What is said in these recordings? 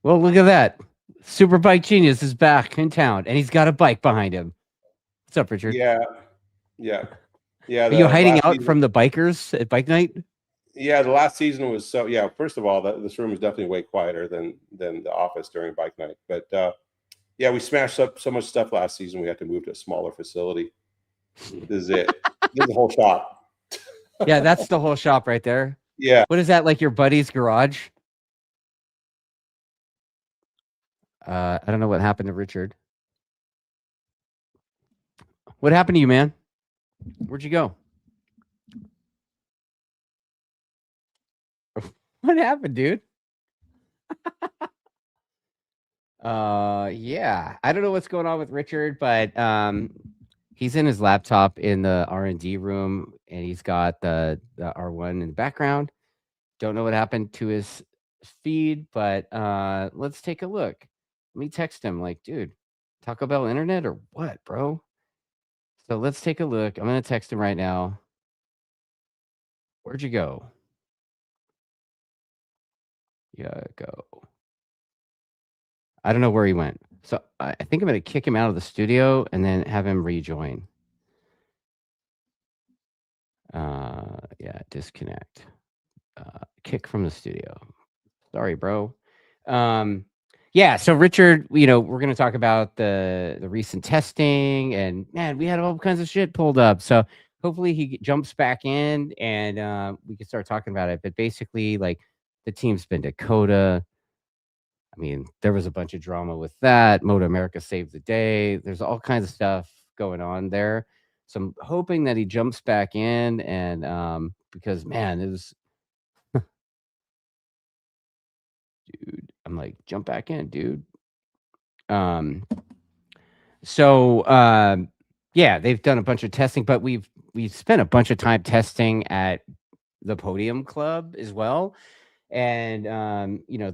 Well, look at that. Superbike Genius is back in town, and he's got a bike behind him. What's up, Richard? Yeah, yeah, yeah. Are you The hiding last out season, from the bikers at bike night? yeah, the last season was so. Yeah, first of all, this room is definitely way quieter than the office during bike night. But yeah, we smashed up so much stuff last season. We had to move to a smaller facility. This is it. This is the whole shop. Yeah, that's the whole shop right there. Yeah. What is that, like your buddy's garage? I don't know what happened to Richard. What happened to you, man? Where'd you go? What happened, dude? Yeah. I don't know what's going on with Richard, but he's in his laptop in the R&D room, and he's got the R1 in the background. Don't know what happened to his feed, but let's take a look. Let me text him, like, dude, Taco Bell internet or what, bro? So let's take a look. I'm gonna text him right now. Where'd you go? Yeah, go. I don't know where he went. So I think I'm gonna kick him out of the studio and then have him rejoin. Yeah, disconnect. Kick from the studio. Sorry, bro. Yeah, so Richard, we're going to talk about the recent testing, and man, we had all kinds of shit pulled up. So hopefully he jumps back in and we can start talking about it. But basically, like, the team's been to COTA. I mean, there was a bunch of drama with that. Moto America saved the day. There's all kinds of stuff going on there. So I'm hoping that he jumps back in, and because, man, it was, dude, I'm like, jump back in, dude. So yeah, they've done a bunch of testing, but we've spent a bunch of time testing at the Podium Club as well. And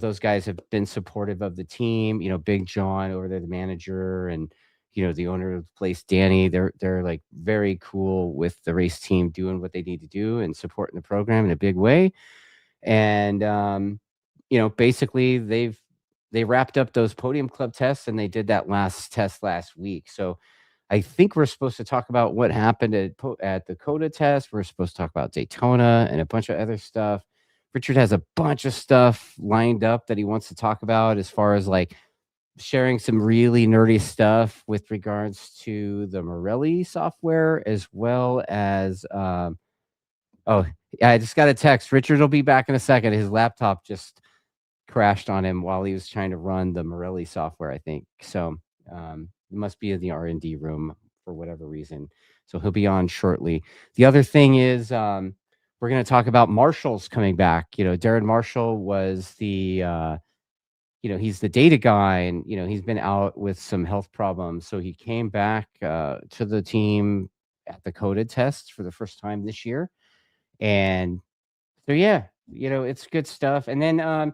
those guys have been supportive of the team. Big John over there, the manager, and the owner of the place, Danny. They're like very cool with the race team doing what they need to do and supporting the program in a big way. And basically they wrapped up those Podium Club tests, and they did that last test last week. So I think we're supposed to talk about what happened at the COTA test. We're supposed to talk about Daytona and a bunch of other stuff. Richard has a bunch of stuff lined up that he wants to talk about, as far as like sharing some really nerdy stuff with regards to the Pirelli software, as well as oh yeah, I just got a text. Richard will be back in a second. His laptop just crashed on him while he was trying to run the Pirelli software, I think. So it must be in the R&D room for whatever reason. So he'll be on shortly. The other thing is we're going to talk about Marshall's coming back. Darren Marshall was the he's the data guy, and he's been out with some health problems. So he came back to the team at the COTA test for the first time this year. And so yeah, it's good stuff. And then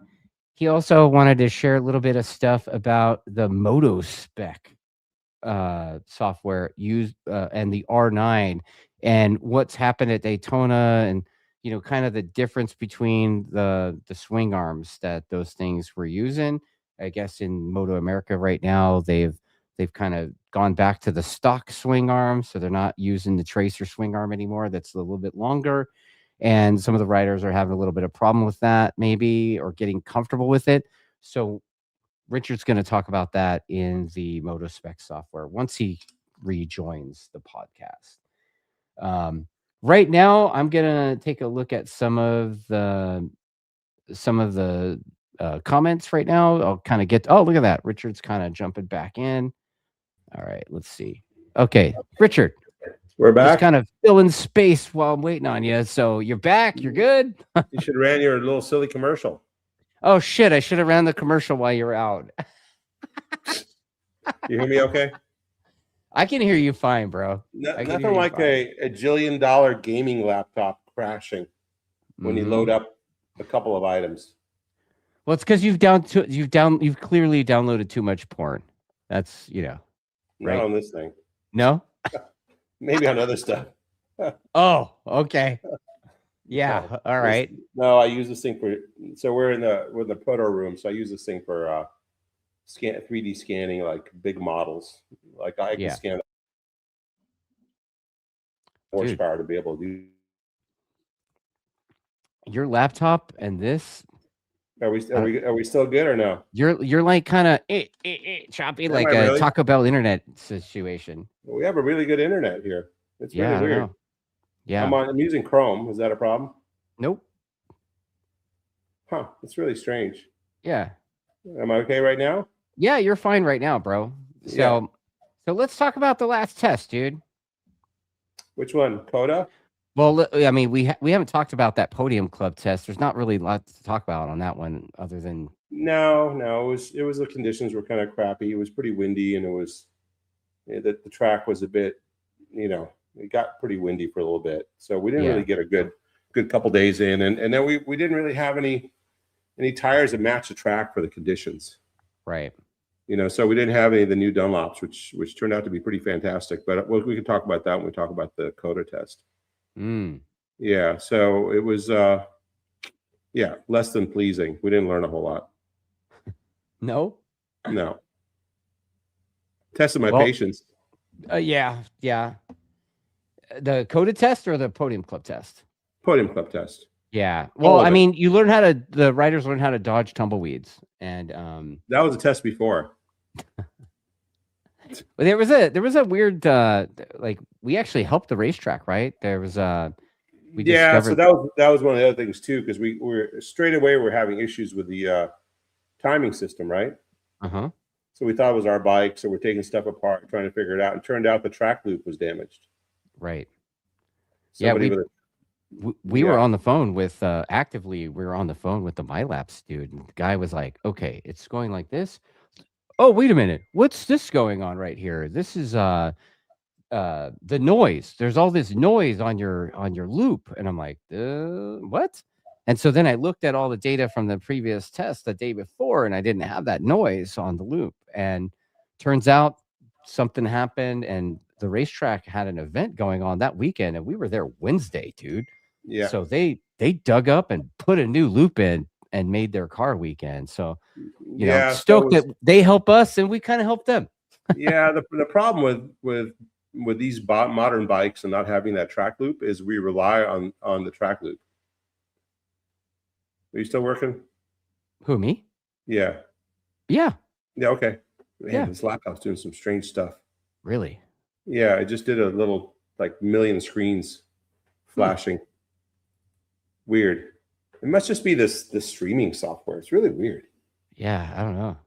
he also wanted to share a little bit of stuff about the Moto Spec software used and the R9, and what's happened at Daytona, and kind of the difference between the swing arms that those things were using. I guess in Moto America right now, they've kind of gone back to the stock swing arm, so they're not using the tracer swing arm anymore. That's a little bit longer. And some of the riders are having a little bit of problem with that, maybe, or getting comfortable with it. So Richard's going to talk about that in the MotoSpec software once he rejoins the podcast. Right now, I'm going to take a look at some of the comments right now. I'll kind of get. Oh, look at that! Richard's kind of jumping back in. All right, let's see. Okay, Richard. We're back. Just kind of filling space while I'm waiting on you. So you're back. You're good. You should have ran your little silly commercial. Oh shit! I should have ran the commercial while you were out. You hear me okay? I can hear you fine, bro. Nothing like a $1 jillion gaming laptop crashing when you load up a couple of items. Well, it's because you've clearly downloaded too much porn. That's right. Not on this thing. No. Maybe on other stuff. Oh, okay. Yeah. All right. No, I use this thing for. So we're in the proto room. So I use this thing for 3D scanning, like big models. Like I can Yeah. scan Dude, horsepower to be able to do. your laptop and this. Are we still good or no? You're like kind of choppy, Am like I a really? Taco Bell internet situation. Well, we have a really good internet here. It's Yeah, I really don't weird. know. Yeah. I'm using Chrome. Is that a problem? Nope. Huh. It's really strange. Yeah. Am I okay right now? Yeah, you're fine right now, bro. So let's talk about the last test, dude. Which one? COTA? Well, I mean, we haven't talked about that Podium Club test. There's not really a lot to talk about on that one, other than No. It was the conditions were kind of crappy. It was pretty windy, and it was the track was a bit, it got pretty windy for a little bit. So we didn't really get a good couple days in, and then we didn't really have any tires that match the track for the conditions. Right. So we didn't have any of the new Dunlops, which turned out to be pretty fantastic. But we can talk about that when we talk about the COTA test. Yeah. So it was, less than pleasing. We didn't learn a whole lot. No. Tested my patience. Yeah. The COTA test or the Podium Club test? Podium Club test. Yeah. Well, I mean, the riders learn how to dodge tumbleweeds, and that was a test before. There was a weird like we actually helped the racetrack, right? There was so that was one of the other things too, because we were straight away we're having issues with the timing system, right? So we thought it was our bike, so we're taking stuff apart, trying to figure it out, and turned out the track loop was damaged. Right. We were on the phone with actively. We were on the phone with the MyLaps dude, and the guy was like, "Okay, it's going like this. Oh, wait a minute. What's this going on right here? This is the noise. There's all this noise on your loop." And I'm like, what? And so then I looked at all the data from the previous test the day before, and I didn't have that noise on the loop. And turns out something happened, and the racetrack had an event going on that weekend, and we were there Wednesday, dude. Yeah. So they dug up and put a new loop in and made their car weekend. So stoked that they help us and we kind of help them. Yeah, the problem with these modern bikes and not having that track loop is we rely on the track loop. Are you still working? Who, me? Yeah. Okay. Man, this laptop's doing some strange stuff. Really? Yeah, I just did a little like million screens flashing. Weird. It must just be this streaming software. It's really weird. Yeah, I don't know.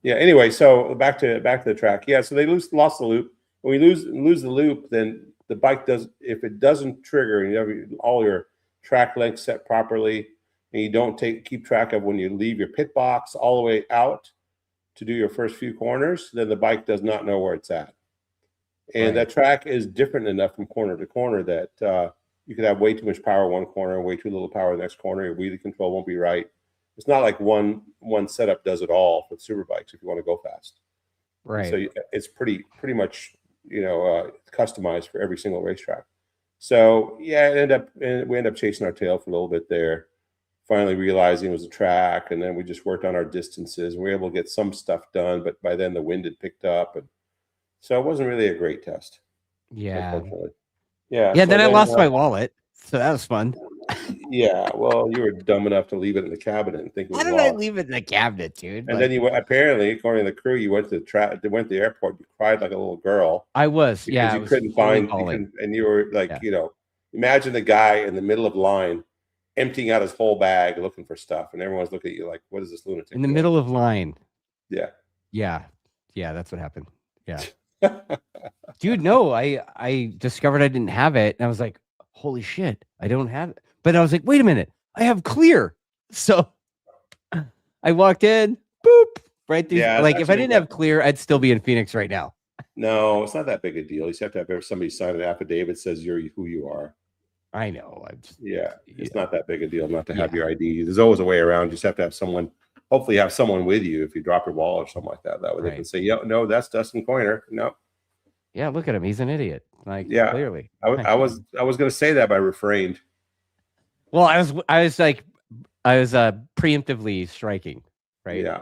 Yeah. Anyway, so back to the track. Yeah. So they lost the loop. When we lose the loop, then the bike if it doesn't trigger and you have all your track length set properly, and you don't keep track of when you leave your pit box all the way out to do your first few corners, then the bike does not know where it's at. And that track is different enough from corner to corner that you could have way too much power one corner, way too little power the next corner. Your wheelie control won't be right. It's not like one setup does it all for super bikes if you want to go fast. Right. So it's pretty much customized for every single racetrack. So yeah, we end up chasing our tail for a little bit there. Finally realizing it was a track, and then we just worked on our distances. We were able to get some stuff done, but by then the wind had picked up, and so it wasn't really a great test. Yeah. Unfortunately. Yeah. Yeah. Then I lost my wallet, so that was fun. Yeah. Well, you were dumb enough to leave it in the cabinet and think it was Why did I leave it in the cabinet, dude? And then you apparently, according to the crew, you went to the airport. You cried like a little girl. I was. Because you couldn't find, and you were like, imagine the guy in the middle of line emptying out his whole bag looking for stuff, and everyone's looking at you like, what is this lunatic in the middle of line? Yeah, that's what happened. Yeah. Dude, no, I discovered I didn't have it, and I was like, holy shit, I don't have it. But I was like, wait a minute, I have clear. So I walked in, boop, right through. Yeah, like if I didn't have clear, I'd still be in Phoenix right now. No, it's not that big a deal. You just have to have somebody sign an affidavit that says you're who you are. I know. It's not that big a deal not to have your ID. There's always a way around. You just have to have someone, hopefully have someone with you if you drop your wallet or something like that. That way they can say, no, that's Dustin Coiner. No. Yeah, look at him. He's an idiot. Like, clearly. I was going to say that, but I refrained. Well, I was preemptively striking, right? Yeah.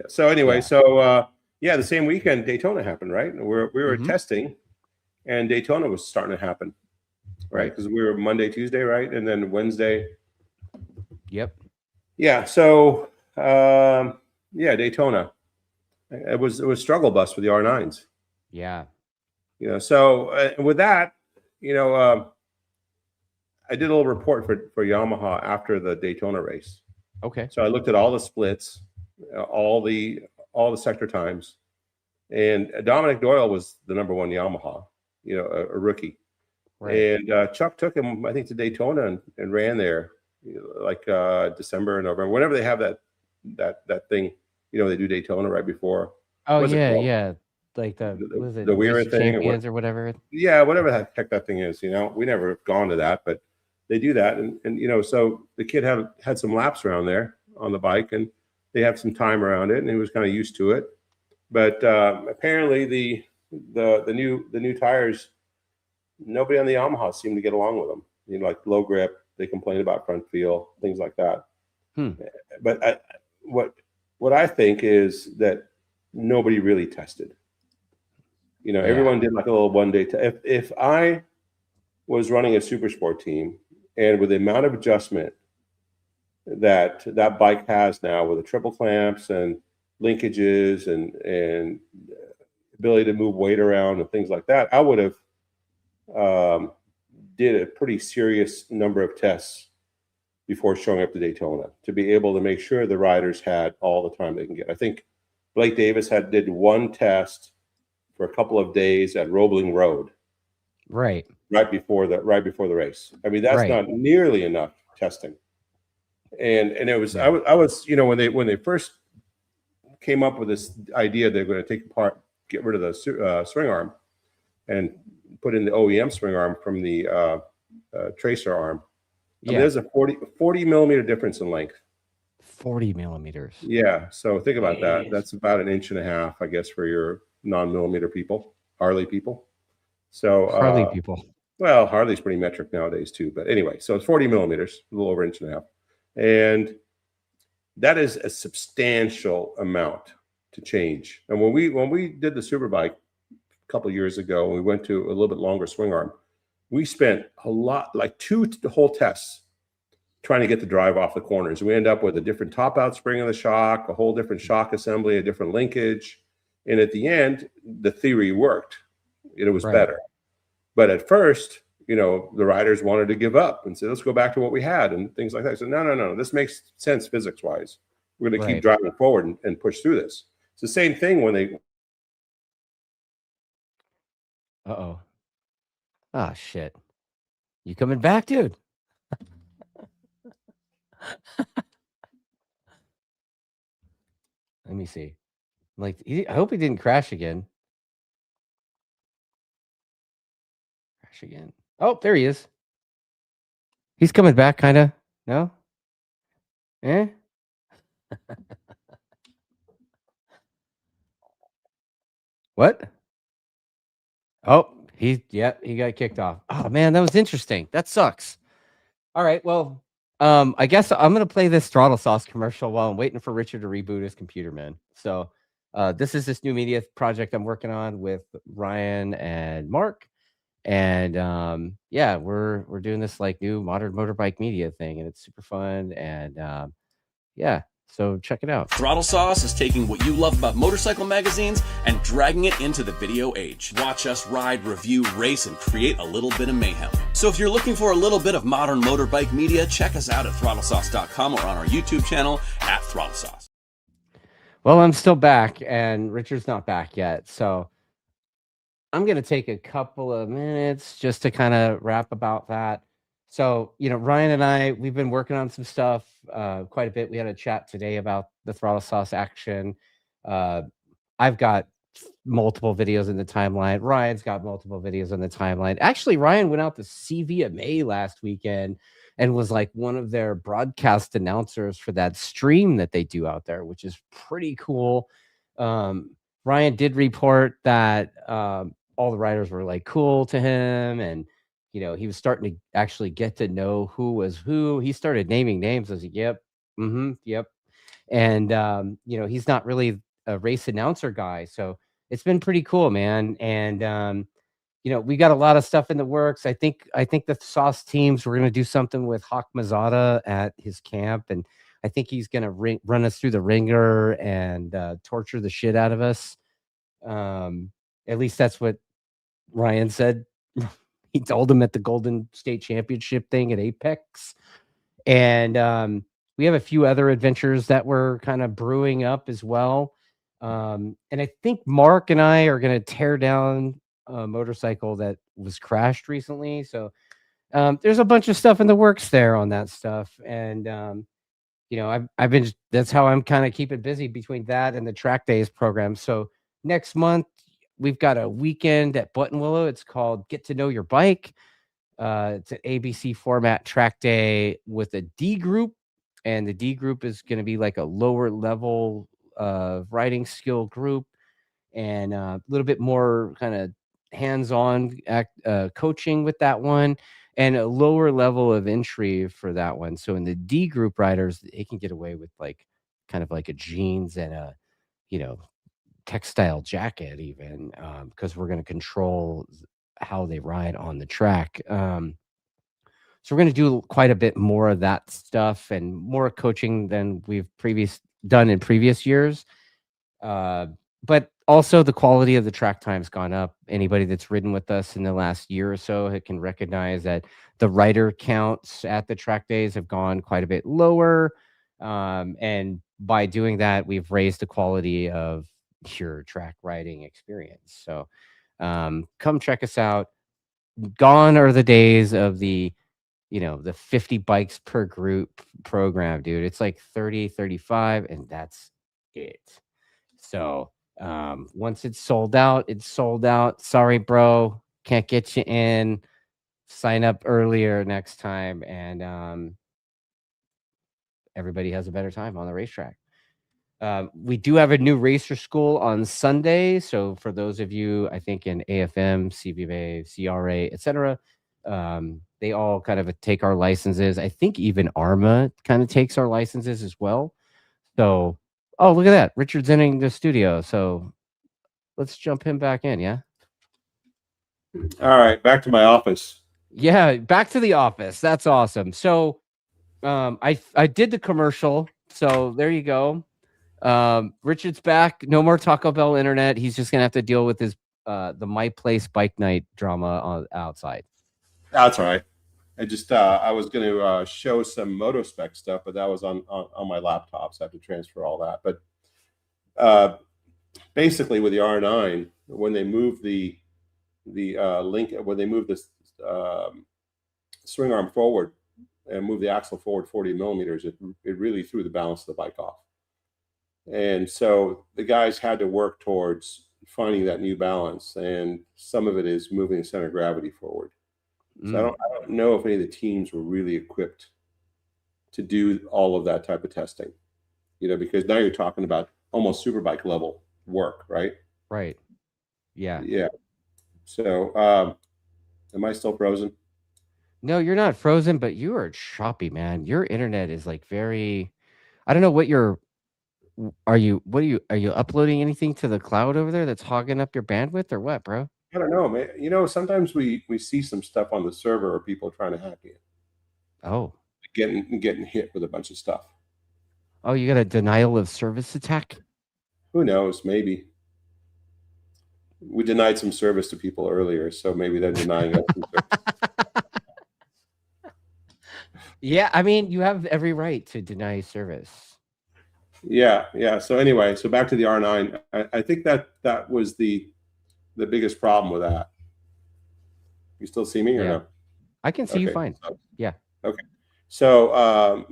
So anyway, the same weekend Daytona happened, right? We were testing, and Daytona was starting to happen, right? Because we were Monday, Tuesday, right, and then Wednesday. Yep. Yeah. So Daytona. It was struggle bus for the R9s. Yeah. So with that, I did a little report for Yamaha after the Daytona race. Okay. So I looked at all the splits, all the sector times, and Dominic Doyle was the number one Yamaha, a rookie. Right. And Chuck took him, I think, to Daytona and ran there, like December and November, whenever they have that thing, they do Daytona right before. Oh yeah. Like the Weir thing champions or whatever. Yeah, whatever the heck that thing is. We never have gone to that, but they do that, and so the kid had some laps around there on the bike, and they have some time around it, and he was kind of used to it. But apparently the new tires, nobody on the Yamaha seemed to get along with them. Like low grip, they complained about front feel, things like that. But what I think is that nobody really tested. Everyone did like a little one day. If I was running a super sport team, and with the amount of adjustment that bike has now, with the triple clamps and linkages and ability to move weight around and things like that, I would have did a pretty serious number of tests before showing up to Daytona to be able to make sure the riders had all the time they can get. I think Blake Davis did one test for a couple of days at Roebling Road, right before the race. I mean, that's not nearly enough testing. And it was I was when they first came up with this idea, they're going to get rid of the swing arm and put in the OEM swing arm from the tracer arm. I mean, there's a 40 millimeter difference in length. 40 millimeters. Yeah. So think about that. That's about 1.5 inches, I guess, for your non-millimeter people, Harley people. So Harley people. Well, Harley's pretty metric nowadays too. But anyway, so it's 40 millimeters, a little over 1.5 inches. And that is a substantial amount to change. And when we did the Superbike a couple of years ago, and we went to a little bit longer swing arm, we spent a lot, like 2 whole tests, trying to get the drive off the corners. We end up with a different top out spring of the shock, a whole different shock assembly, a different linkage. And at the end, the theory worked. It was better. But at first, the riders wanted to give up and say, let's go back to what we had and things like that. So no, this makes sense physics wise. We're going to keep driving forward and push through this. It's the same thing when they. Uh-oh. Oh, shit. You coming back, dude? Let me see. Like, I hope he didn't crash again. Crash again. Oh, there he is. He's coming back, kind of. No? Eh? What? Oh, he got kicked off. Oh, man, that was interesting. That sucks. All right, well, I guess I'm going to play this Throttle Sauce commercial while I'm waiting for Richard to reboot his computer, man. So this is this new media project I'm working on with Ryan and Mark. And we're doing this like new modern motorbike media thing, and it's super fun. And so check it out. Throttle Sauce is taking what you love about motorcycle magazines and dragging it into the video age. Watch us ride, review, race, and create a little bit of mayhem. So if you're looking for a little bit of modern motorbike media, check us out at throttlesauce.com or on our YouTube channel at Throttle Sauce. Well, I'm still back, and Richard's not back yet. So I'm going to take a couple of minutes just to kind of wrap about that. So, Ryan and I, we've been working on some stuff quite a bit. We had a chat today about the Throttle Sauce action. I've got multiple videos in the timeline. Ryan's got multiple videos in the timeline. Actually, Ryan went out to CVMA last weekend and was like one of their broadcast announcers for that stream that they do out there, which is pretty cool. Ryan did report that all the riders were like cool to him, and you know, he was starting to actually get to know who was who. He started naming names. I was like, yep, yep. And you know, he's not really a race announcer guy, so it's been pretty cool, man. And you know, we got a lot of stuff in the works. I think the sauce teams, we're gonna do something with Hawk Mazada at his camp, and I think he's gonna run us through the ringer and torture the shit out of us. At least that's what Ryan said. He told him at the Golden State Championship thing at Apex. And we have a few other adventures that we're kind of brewing up as well. And I think Mark and I are going to tear down a motorcycle that was crashed recently. So there's a bunch of stuff in the works there on that stuff. And, you know, I've been, that's how I'm kind of keeping busy between that and the TrackDaz program. So next month, we've got a weekend at Buttonwillow. It's called Get to Know Your Bike. It's an ABC format track day with a D group, and the D group is going to be like a lower level riding skill group, and a little bit more kind of hands-on coaching with that one, and a lower level of entry for that one. So in the D group riders, they can get away with like kind of like a jeans and a, you know, textile jacket even, because we're going to control how they ride on the track. So we're going to do quite a bit more of that stuff and more coaching than we've done in previous years. But also the quality of the track time's gone up. Anybody that's ridden with us in the last year or so can recognize that the rider counts at the track days have gone quite a bit lower. And by doing that, we've raised the quality of your track riding experience. So come check us out. Gone are the days of the, you know, the 50 bikes per group program, dude. It's like 30, 35, and that's it. So once it's sold out, it's sold out. Sorry, bro. Can't get you in. Sign up earlier next time, and everybody has a better time on the racetrack. We do have a new racer school on Sunday. So for those of you, I think in AFM, CVA, CRA, etc., they all kind of take our licenses. I think even ARMA kind of takes our licenses as well. So, oh, look at that. Richard's entering the studio. So let's jump him back in. Yeah. All right. Back to my office. Yeah. Back to the office. That's awesome. So I did the commercial. So there you go. Richard's back. No more Taco Bell internet. He's just gonna have to deal with his the My Place bike night drama outside. That's all right. I just I was going to show some moto spec stuff, but that was on my laptop, so I have to transfer all that. But basically, with the R9, when they move the link, when they move this swing arm forward and move the axle forward 40 millimeters, it really threw the balance of the bike off. And so the guys had to work towards finding that new balance, and some of it is moving the center of gravity forward. So I don't know if any of the teams were really equipped to do all of that type of testing, you know, because now you're talking about almost superbike level work, right? Right. Yeah. Yeah. So am I still frozen? No, you're not frozen, but you are choppy, man. Your internet is like very, I don't know what are you uploading anything to the cloud over there that's hogging up your bandwidth or what, bro? I don't know, man. You know, sometimes we see some stuff on the server or people trying to hack it. Oh. Getting hit with a bunch of stuff. Oh, you got a denial of service attack? Who knows? Maybe. We denied some service to people earlier, so maybe they're denying us some service. Yeah, I mean, you have every right to deny service. Yeah. So anyway, so back to the R9. I think that was the biggest problem with that. You still see me or no? I can see you fine. So, yeah. Okay. So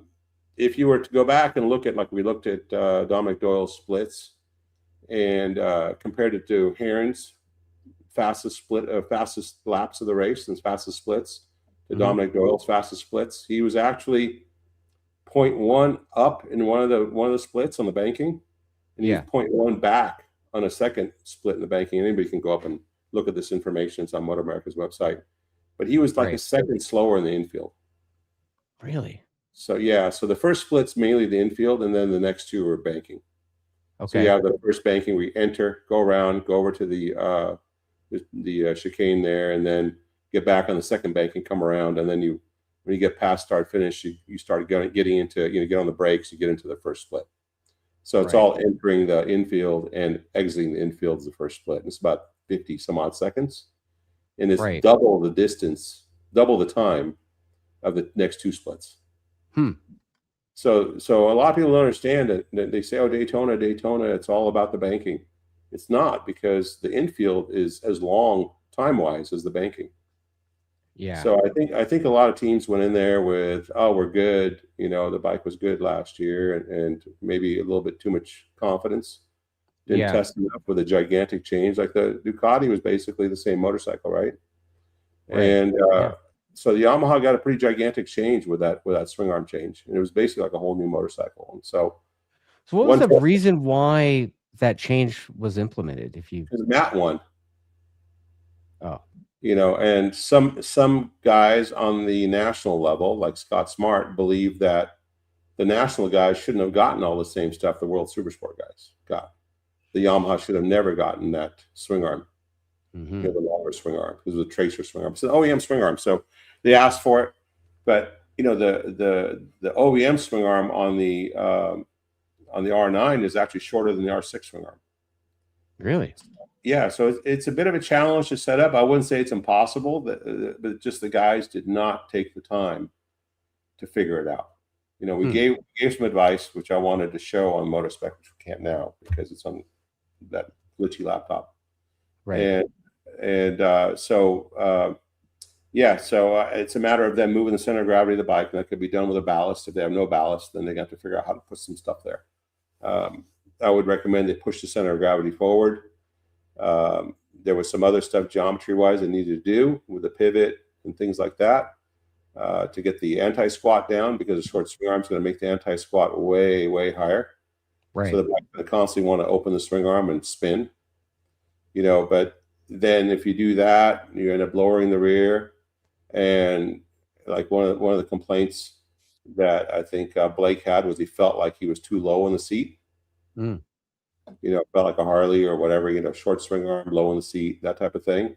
if you were to go back and look at, like we looked at Dominic Doyle's splits and compared it to Heron's fastest laps of the race and fastest splits to Dominic Doyle's fastest splits, he was actually 0.1 up in one of the splits on the banking, and he was 0.1 back on a second split in the banking. Anybody can go up and look at this information. It's on Motor America's website. but he was like a Right. second slower in the infield. Really? So yeah, so the first split's mainly the infield, and then the next two are banking. So you Okay. have the first banking where you enter, go around, go over to the chicane there, and then get back on the second banking, come around, and then when you get past start finish, you start getting into, get on the brakes, you get into the first split. So it's Right. all entering the infield and exiting the infield is the first split. And it's about 50 some odd seconds, and it's Right. double the distance, double the time of the next two splits. So a lot of people don't understand it. They say, "Oh, Daytona, it's all about the banking." It's not, because the infield is as long time-wise as the banking. Yeah. So I think a lot of teams went in there with, "Oh, we're good. The bike was good last year," and maybe a little bit too much confidence. Didn't Yeah. test enough with a gigantic change. Like the Ducati was basically the same motorcycle, right? Right. And Yeah. so the Yamaha got a pretty gigantic change with that swing arm change, and it was basically like a whole new motorcycle. And so So what was the one reason why that change was implemented? If you, because Matt won, oh, and some guys on the national level, like Scott Smart, believe that the national guys shouldn't have gotten all the same stuff the World Supersport guys got. The Yamaha should have never gotten that swing arm, the longer swing arm, because it was a tracer swing arm. It's an OEM swing arm, so they asked for it. But the OEM swing arm on the R9 is actually shorter than the R6 swing arm. really? Yeah, so it's a bit of a challenge to set up. I wouldn't say it's impossible, but just the guys did not take the time to figure it out. We gave some advice, which I wanted to show on MotorSpec, which we can't now because it's on that glitchy laptop. Right. So it's a matter of them moving the center of gravity of the bike, and that could be done with a ballast. If they have no ballast, then they got to figure out how to put some stuff there. I would recommend they push the center of gravity forward. There was some other stuff geometry-wise they needed to do with the pivot and things like that to get the anti-squat down, because a short swing arm is going to make the anti-squat way, way higher. Right. So the bike going to constantly want to open the swing arm and spin. But then if you do that, you end up lowering the rear. And like one of the complaints that I think Blake had was he felt like he was too low in the seat. Felt like a Harley or whatever, short swing arm, low in the seat, that type of thing.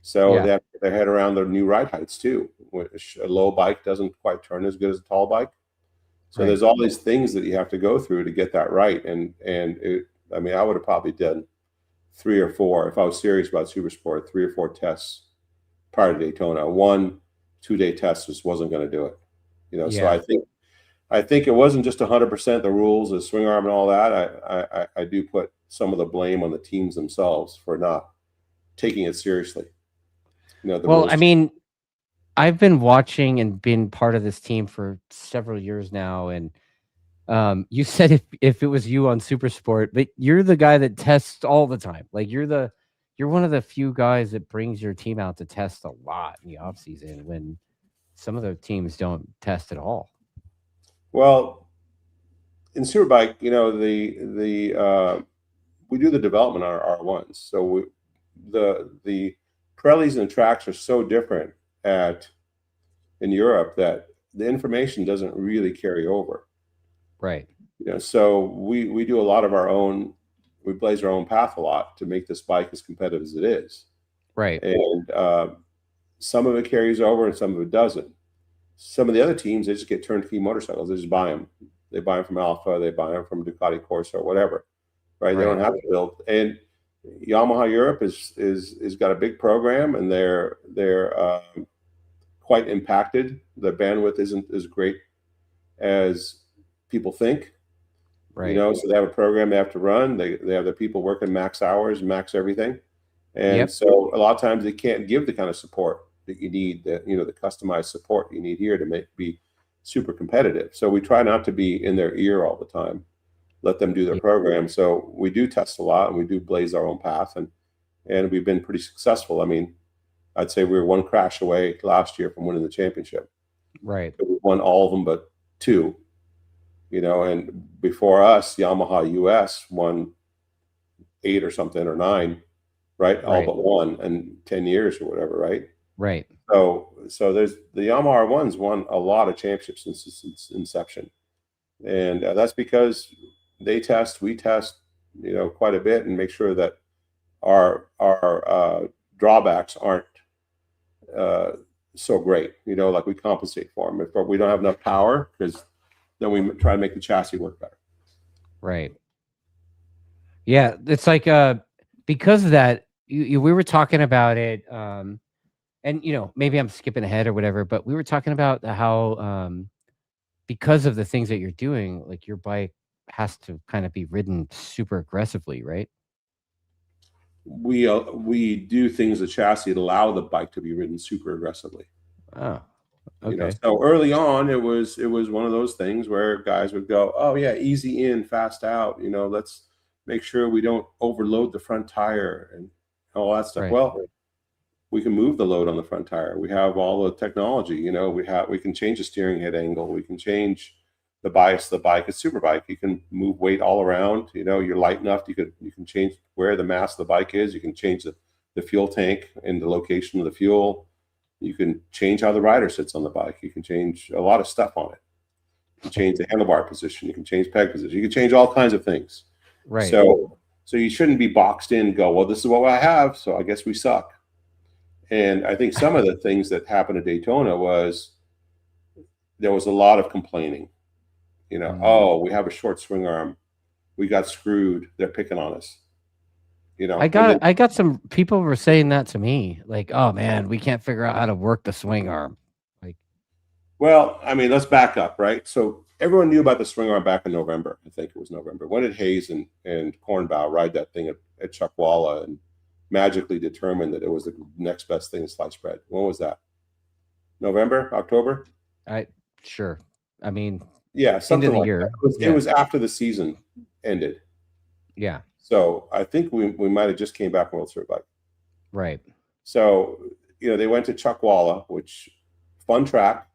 So they have to get their head around their new ride heights too. A low bike doesn't quite turn as good as a tall bike. So there's all these things that you have to go through to get that right. And I would have probably done 3 or 4, if I was serious about Supersport, 3 or 4 tests prior to Daytona. 1 2-day test just wasn't going to do it. So I think it wasn't just 100% the rules of swing arm and all that. I do put some of the blame on the teams themselves for not taking it seriously. Well, I mean, I've been watching and been part of this team for several years now, and you said if it was you on Supersport, but you're the guy that tests all the time. Like you're one of the few guys that brings your team out to test a lot in the off season when some of the teams don't test at all. Well, in Superbike, we do the development on our R1s. So the Pirellis and the tracks are so different in Europe that the information doesn't really carry over. Right. So we do a lot of our own. We blaze our own path a lot to make this bike as competitive as it is. Right. And some of it carries over and some of it doesn't. Some of the other teams, they just get turnkey motorcycles. They just buy them. They buy them from Alpha. They buy them from Ducati Corsa or whatever. Right? They don't have to build. And Yamaha Europe is got a big program, and they're quite impacted. The bandwidth isn't as great as people think. Right. So they have a program they have to run. They have the people working max hours, max everything. And so a lot of times they can't give the kind of support that you need, the customized support you need here to be super competitive. So we try not to be in their ear all the time. Let them do their program. So we do test a lot, and we do blaze our own path, and we've been pretty successful. I mean, I'd say we were 1 crash away last year from winning the championship. Right. So we won all of them but 2. And before us, Yamaha US won 8 or something or 9, right? All but 1 in 10 years or whatever, right? Right. So there's the Yamaha R1's won a lot of championships since its inception, and that's because they test, we test, quite a bit, and make sure that our drawbacks aren't so great. Like we compensate for them. If we don't have enough power, because then we try to make the chassis work better. Right. Yeah, it's like because of that, we were talking about it, and maybe I'm skipping ahead or whatever, but we were talking about how because of the things that you're doing, like your bike has to kind of be ridden super aggressively, right? We do things the chassis that allow the bike to be ridden super aggressively. Oh, okay. So early on, it was one of those things where guys would go, oh yeah, easy in, fast out. Let's make sure we don't overload the front tire and all that stuff. Right. Well, we can move the load on the front tire. We have all the technology. We can change the steering head angle. We can change the bias of the bike. A Superbike, you can move weight all around. You're light enough. You can change where the mass of the bike is. You can change the fuel tank and the location of the fuel. You can change how the rider sits on the bike. You can change a lot of stuff on it. You can change the handlebar position. You can change peg position. You can change all kinds of things. Right. So you shouldn't be boxed in and go, well, this is what I have, so I guess we suck. And I think some of the things that happened at Daytona was there was a lot of complaining. Oh, we have a short swing arm. We got screwed. They're picking on us. I got some people were saying that to me, like, oh man, we can't figure out how to work the swing arm. Like, well, I mean, let's back up, right? So everyone knew about the swing arm back in November. I think it was November. When did Hayes and Kornbaugh ride that thing at Chuckwalla and magically determined that it was the next best thing to sliced bread? When was that? November, October? Sure. I mean, yeah, something end of the like year. That. It was after the season ended. Yeah. So I think we might have just came back from World Superbike. Right. So, they went to Chuckwalla, which fun track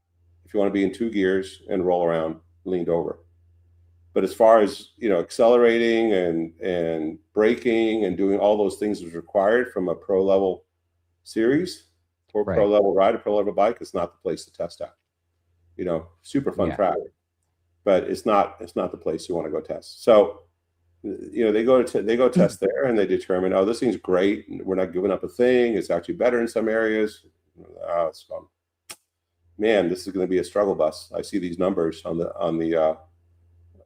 if you want to be in two gears and roll around leaned over. But as far as, accelerating and braking and doing all those things was required from a pro level series or pro level ride, a pro level bike, it's not the place to test at. Super fun track, but it's not the place you want to go test. So, they go test there and they determine, oh, this thing's great. We're not giving up a thing. It's actually better in some areas. Oh, it's fun. Man, this is going to be a struggle bus. I see these numbers on the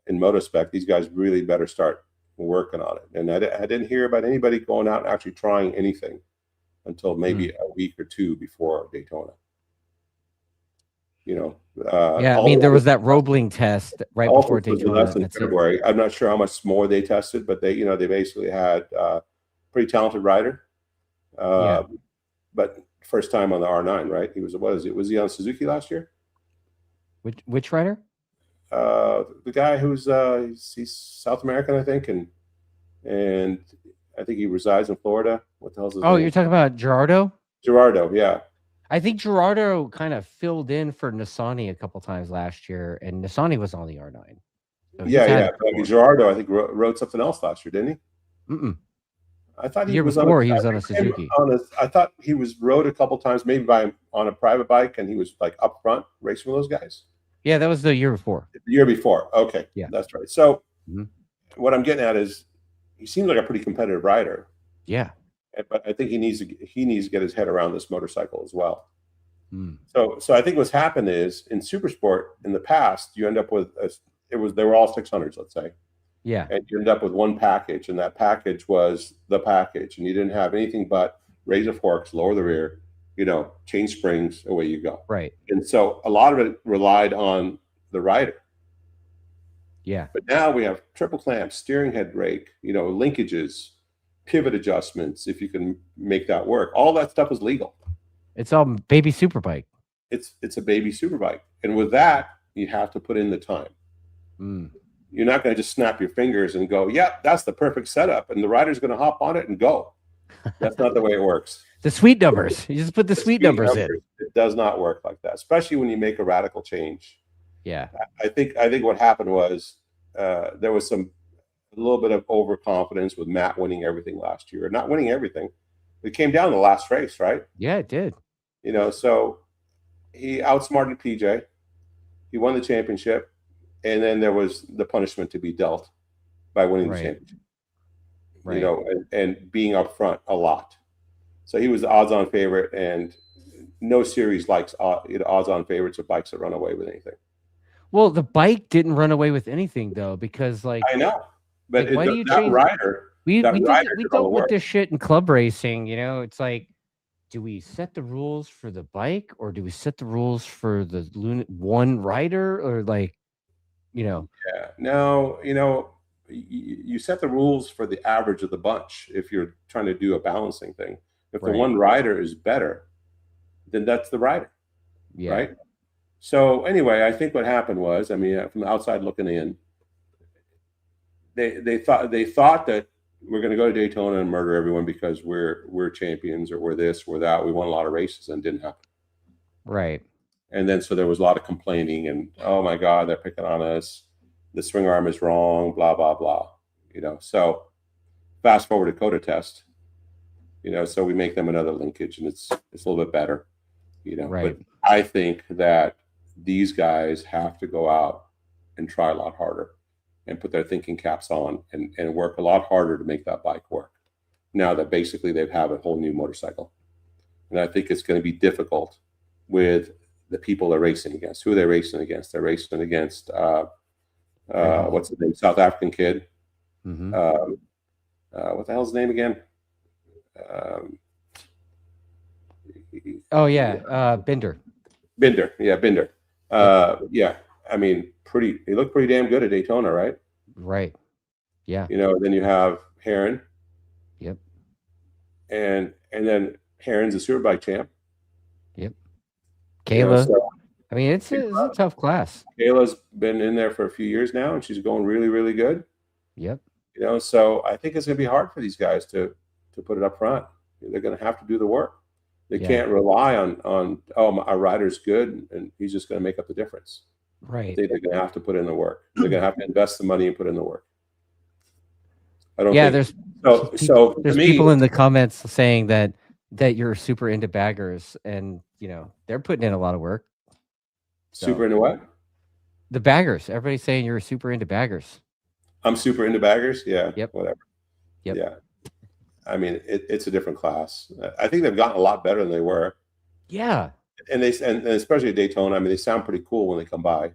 in Motospec. These guys really better start working on it. And I didn't hear about anybody going out and actually trying anything until maybe a week or two before Daytona. I mean, there was that Roebling test right before Daytona. In February. I'm not sure how much more they tested, but they basically had pretty talented rider. But first time on the R9, right? Was he on Suzuki last year? Which rider? The guy who's he's South American, I think, and I think he resides in Florida. What the hell's his name? You're talking about Gerardo? Gerardo, yeah. I think Gerardo kind of filled in for Nissani a couple times last year, and Nissani was on the R9. So yeah. But I mean, Gerardo, I think rode something else last year, didn't he? Mm-mm. I thought he was on a Suzuki. I thought he rode a couple times, maybe on a private bike, and he was like up front racing with those guys. Yeah, that was the year before. The year before, okay, yeah, that's right. So, what I'm getting at is, he seems like a pretty competitive rider. Yeah. But I think he needs to get his head around this motorcycle as well. So I think what's happened is in Supersport in the past, you end up with they were all 600s, let's say. Yeah. And you end up with one package, and that package was the package, and you didn't have anything but raise the forks, lower the rear, change springs, away you go. Right. And so a lot of it relied on the rider. Yeah. But now we have triple clamps, steering head brake, linkages, pivot adjustments, if you can make that work. All that stuff is legal. It's all baby Superbike. It's a baby Superbike. And with that, you have to put in the time. You're not going to just snap your fingers and go, yeah, that's the perfect setup, and the rider's going to hop on it and go. That's not the way it works. The sweet numbers. You just put the sweet numbers in. It does not work like that, especially when you make a radical change. Yeah. I think what happened was there was a little bit of overconfidence with Matt winning everything last year. Not winning everything. It came down to the last race, right? Yeah, it did. You know, so he outsmarted PJ. He won the championship, and then there was the punishment to be dealt by winning the championship. Right. You know, and being up front a lot. So he was the odds-on favorite, and no series likes odds-on favorites of bikes that run away with anything. Well, the bike didn't run away with anything though, because like I know, but like, why do you that change? rider, We that rider we did all the don't with work. this shit in club racing. You know, it's like, do we set the rules for the bike, or do we set the rules for the one rider, or like, you know? Yeah, no, you know, you set the rules for the average of the bunch if you're trying to do a balancing thing. If the one rider is better, then that's the rider, right? So anyway, I think what happened was, I mean, from the outside looking in, they thought that we're going to go to Daytona and murder everyone because we're champions, or we're this, we're that. We won a lot of races, and it didn't happen. Right. And then so there was a lot of complaining, and oh my God, they're picking on us. The swing arm is wrong, blah, blah, blah. You know, so fast forward to COTA test, you know, so we make them another linkage, and it's a little bit better, you know. Right. But I think that these guys have to go out and try a lot harder and put their thinking caps on and work a lot harder to make that bike work. Now that basically they have a whole new motorcycle. And I think it's going to be difficult with the people they're racing against. Who are they racing against? They're racing against what's his name? South African kid. Mm-hmm. What the hell's his name again? Binder. Yeah, Binder. Yeah, I mean, he looked pretty damn good at Daytona, right? Right. Yeah. You know, then you have Heron. Yep. And then Heron's a Superbike champ. Yep. Kayla. You know, so, I mean, it's a tough class. Kayla's been in there for a few years now, and she's going really, really good. Yep. You know, so I think it's going to be hard for these guys to put it up front. They're going to have to do the work. They can't rely on our rider's good and he's just going to make up the difference. Right. I think they're going to have to put in the work. They're going to have to invest the money and put in the work. I don't. Yeah, think, there's people in the comments saying that you're super into baggers, and you know they're putting in a lot of work. Super into what? The baggers. Everybody's saying you're super into baggers. I'm super into baggers. Yeah. Yep. Whatever. Yep. Yeah. I mean, it's a different class. I think they've gotten a lot better than they were. Yeah. And especially at Daytona, I mean, they sound pretty cool when they come by.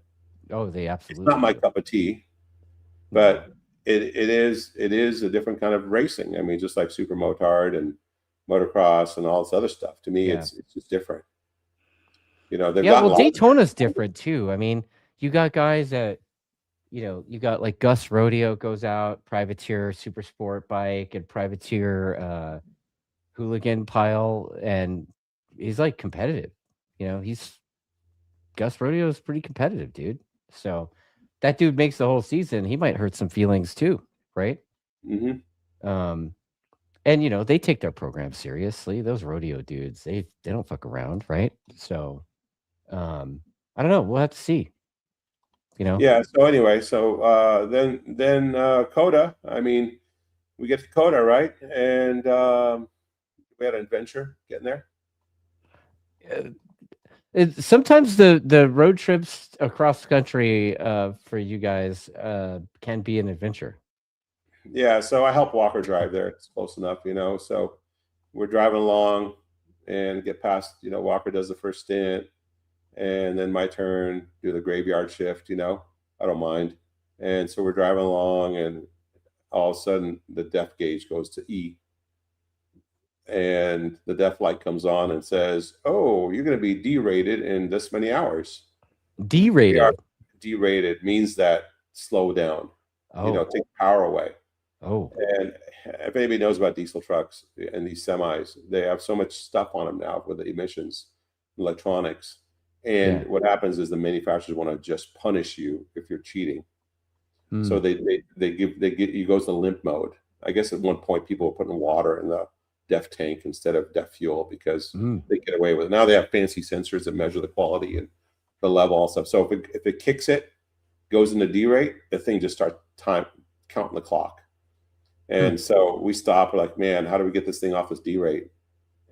Oh, they absolutely. It's not my cup of tea, but it is a different kind of racing. I mean, just like super motard and motocross and all this other stuff. To me, it's just different. You know, they've got Daytona's different too. I mean, you got guys that, you know, you got like Gus Rodeo goes out, privateer super sport bike, and privateer hooligan pile, and he's like competitive. You know, Gus Rodeo is pretty competitive, dude. So that dude makes the whole season. He might hurt some feelings too, right? Mm-hmm. And you know, they take their program seriously. Those rodeo dudes, they don't fuck around, right? So I don't know. We'll have to see. You know? Yeah. So anyway, then COTA. I mean, we get to COTA, right? And we had an adventure getting there. Sometimes the road trips across the country for you guys can be an adventure. Yeah, so I help Walker drive there. It's close enough, you know. So we're driving along and get past, you know, Walker does the first stint, and then my turn, do the graveyard shift, you know. I don't mind. And so we're driving along, and all of a sudden the def gauge goes to E. And the def light comes on and says, "Oh, you're going to be derated in this many hours." Derated? Derated means that slow down. Oh. You know, take power away. Oh. And if anybody knows about diesel trucks and these semis, they have so much stuff on them now with the emissions, electronics. And what happens is the manufacturers want to just punish you if you're cheating. So they you go to limp mode. I guess at one point people were putting water in the def tank instead of def fuel because they get away with it. Now they have fancy sensors that measure the quality and the level and stuff. So if it kicks it, goes into derate, the thing just starts counting the clock. And so we stop. We're like, man, how do we get this thing off this derate?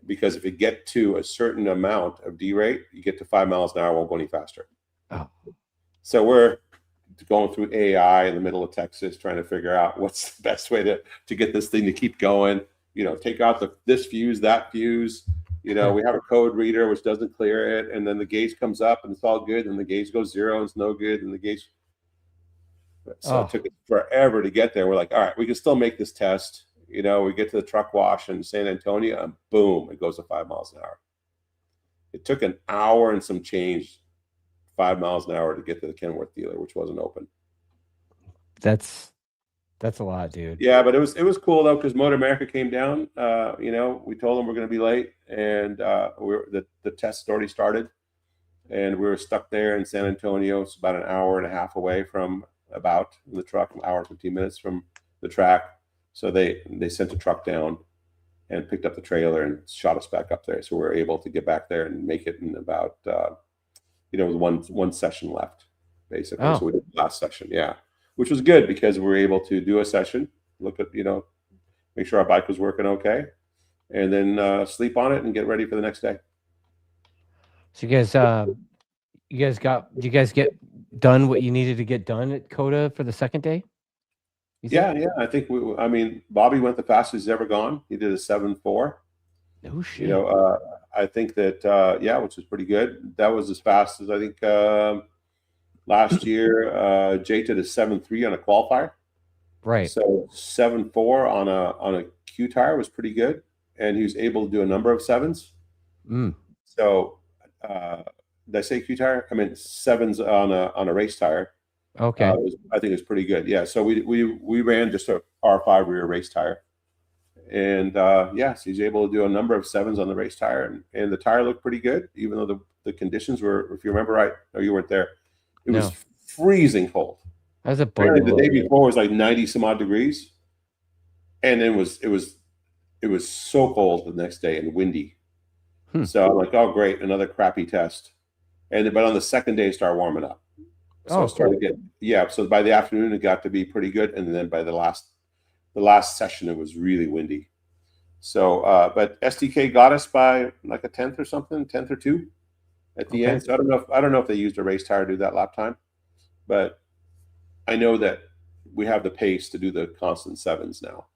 because if you get to a certain amount of D rate, you get to 5 miles an hour, won't go any faster. Oh. So we're going through AI in the middle of Texas, trying to figure out what's the best way to get this thing to keep going. You know, take out this fuse, that fuse. You know, we have a code reader which doesn't clear it, and then the gauge comes up and it's all good, and the gauge goes 0 and it's no good, and the gauge. So it took it forever to get there. We're like, all right, we can still make this test. You know, we get to the truck wash in San Antonio, and boom, it goes to 5 miles an hour. It took an hour and some change, 5 miles an hour, to get to the Kenworth dealer, which wasn't open. That's a lot, dude. Yeah, but it was cool though, because Motor America came down. You know, we told them we're going to be late, and the test had already started, and we were stuck there in San Antonio. It's about an hour and a half away from in the truck, an hour and 15 minutes from the track. So they sent a truck down and picked up the trailer and shot us back up there. So we were able to get back there and make it in about, you know, with one session left, basically. So we did the last session, yeah, which was good because we were able to do a session, look at, you know, make sure our bike was working okay, and then sleep on it and get ready for the next day. So you guys get done what you needed to get done at COTA for the second day? Yeah, I think I mean, Bobby went the fastest he's ever gone. He did a 7.4. No shit. You know, I think that yeah, which was pretty good. That was as fast as I think last year. Jay did a 7.3 on a qualifier. Right. So 7.4 on a Q tire was pretty good, and he was able to do a number of 7s. So did I say Q tire? I mean 7s on a race tire. Okay. I think it's pretty good. Yeah. So we ran just a R5 rear race tire, and yeah, so he's able to do a number of 7s on the race tire, and the tire looked pretty good, even though the conditions were, if you remember right, no, you weren't there. It was freezing cold. That was the day before was like 90 some odd degrees, and it was so cold the next day and windy. So I'm like, oh great, another crappy test. But on the second day, it started warming up. So it started to get, so by the afternoon it got to be pretty good, and then by the last session it was really windy. So but SDK got us by like a 10th or something, 10th or 2 at the end. So I don't know if they used a race tire to do that lap time, but I know that we have the pace to do the constant 7s now.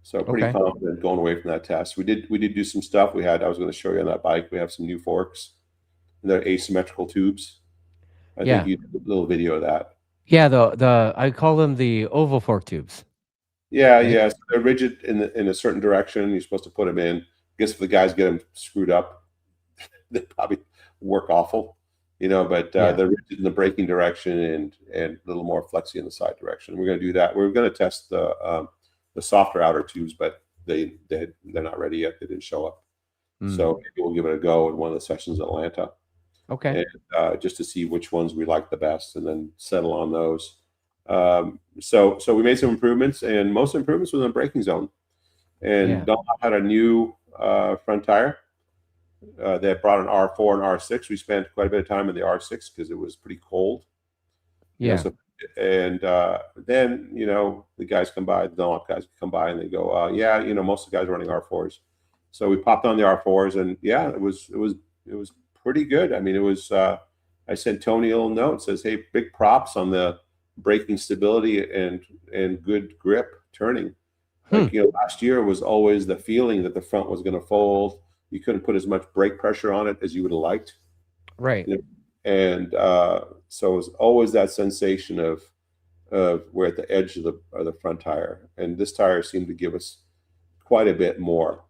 So pretty confident going away from that test. We did do some stuff. I was going to show you on that bike. We have some new forks, and they're asymmetrical tubes. I think you did a little video of that. Yeah, the I call them the oval fork tubes. Yeah, so they're rigid in a certain direction. You're supposed to put them in. I guess if the guys get them screwed up, they probably work awful, you know. But they're rigid in the braking direction and a little more flexy in the side direction. We're going to do that. We're going to test the softer outer tubes, but they're not ready yet. They didn't show up. So maybe we'll give it a go in one of the sessions in Atlanta. Okay. And, just to see which ones we like the best, and then settle on those. So we made some improvements, and most improvements was in the braking zone. And Don had a new front tire. They brought an R4 and R6. We spent quite a bit of time in the R6 because it was pretty cold. Yeah. And then, you know, the guys come by, the Dunlop guys come by, and they go, yeah, you know, most of the guys are running R4s. So we popped on the R4s, and yeah, it was pretty good. I mean, it was, I sent Tony a little note. It says, hey, big props on the braking stability and good grip turning. Like, you know, last year was always the feeling that the front was going to fold. You couldn't put as much brake pressure on it as you would have liked. Right. And so it was always that sensation of we're at the edge of the front tire. And this tire seemed to give us quite a bit more.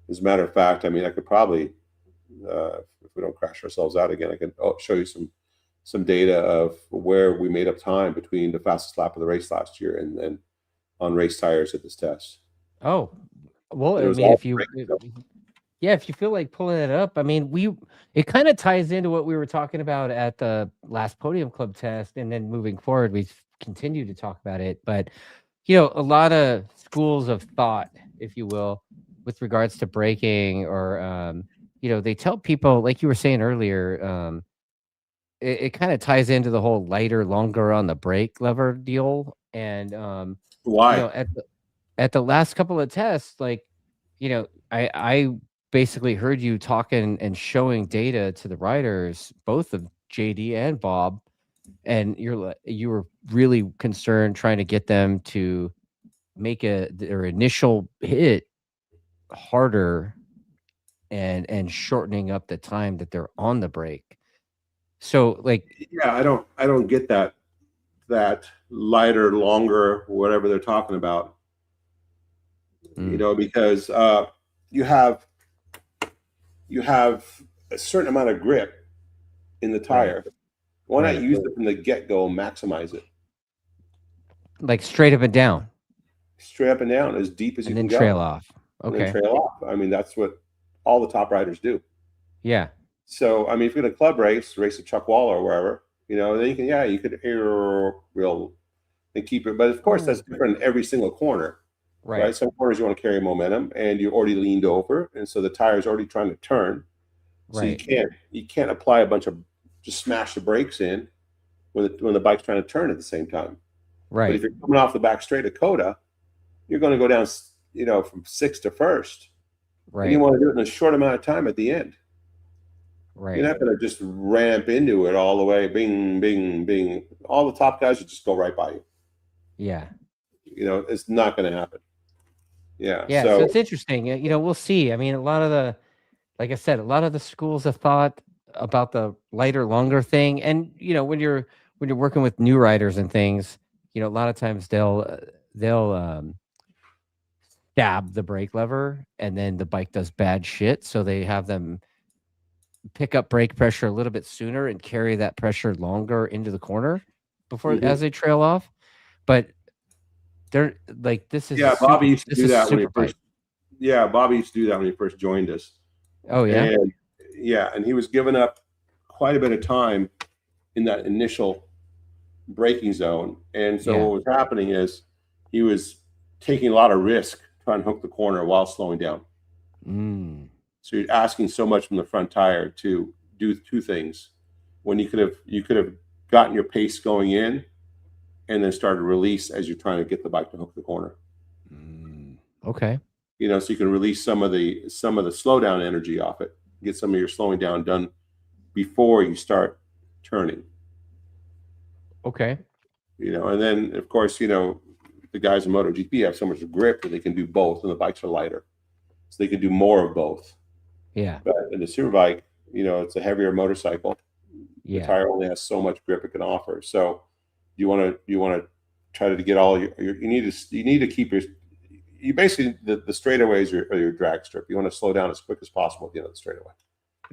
As a matter of fact, I mean, I could probably, if we don't crash ourselves out again, I can show you some data of where we made up time between the fastest lap of the race last year and then on race tires at this test. Oh, well, I mean, if you feel like pulling it up, I mean, it kind of ties into what we were talking about at the last Podium Club test, and then moving forward, we continue to talk about it. But, you know, a lot of schools of thought, if you will, with regards to braking, or, you know, they tell people, like you were saying earlier, it kind of ties into the whole lighter, longer on the brake lever deal. And why? You know, at the last couple of tests, like, you know, I basically heard you talking and showing data to the riders, both of JD and Bob, and you were really concerned trying to get them to make their initial hit harder and shortening up the time that they're on the brake. So like, Yeah, I don't get that lighter, longer, whatever they're talking about. You know, because you have a certain amount of grip in the tire. Right. Why Right. not use it from the get-go and maximize it? Like straight up and down, Straight up and down, as deep as you and then can trail go, off. and then Okay. trail off. I mean, that's what all the top riders do. Yeah. So, I mean, if you're in a club race at Chuck Waller or wherever, you know, then you could real and keep it. But of course, that's different in every single corner, right? Some corners you want to carry momentum, and you're already leaned over, and so the tire's already trying to turn. So you can't apply a bunch of just smash the brakes in when the bike's trying to turn at the same time. Right. But if you're coming off the back straight of COTA, you're going to go down, you know, from 6th to 1st. Right. And you want to do it in a short amount of time at the end. Right. You're not going to just ramp into it all the way. Bing, bing, bing. All the top guys will just go right by you. Yeah. You know, it's not going to happen. Yeah. Yeah. So it's interesting. You know, we'll see. I mean, like I said, a lot of the schools have thought about the lighter, longer thing. And, you know, when you're working with new riders and things, you know, a lot of times they'll stab the brake lever and then the bike does bad shit. So they have them pick up brake pressure a little bit sooner and carry that pressure longer into the corner before as they trail off. But they're like, this is Bobby used to do that when he first. Bobby used to do that when he first joined us. Oh yeah. And he was giving up quite a bit of time in that initial braking zone. And so what was happening is he was taking a lot of risk trying to hook the corner while slowing down. So you're asking so much from the front tire to do two things when you could have gotten your pace going in and then started release as you're trying to get the bike to hook the corner. Okay. You know, so you can release some of the slowdown energy off it, get some of your slowing down done before you start turning. Okay. You know, and then of course, you know, the guys in MotoGP have so much grip that they can do both, and the bikes are lighter, so they can do more of both. Yeah. But in the Superbike, you know, it's a heavier motorcycle. Yeah. The tire only has so much grip it can offer. So you want to try to get all you need to keep you basically the straightaways are your drag strip. You want to slow down as quick as possible at the end of the straightaway.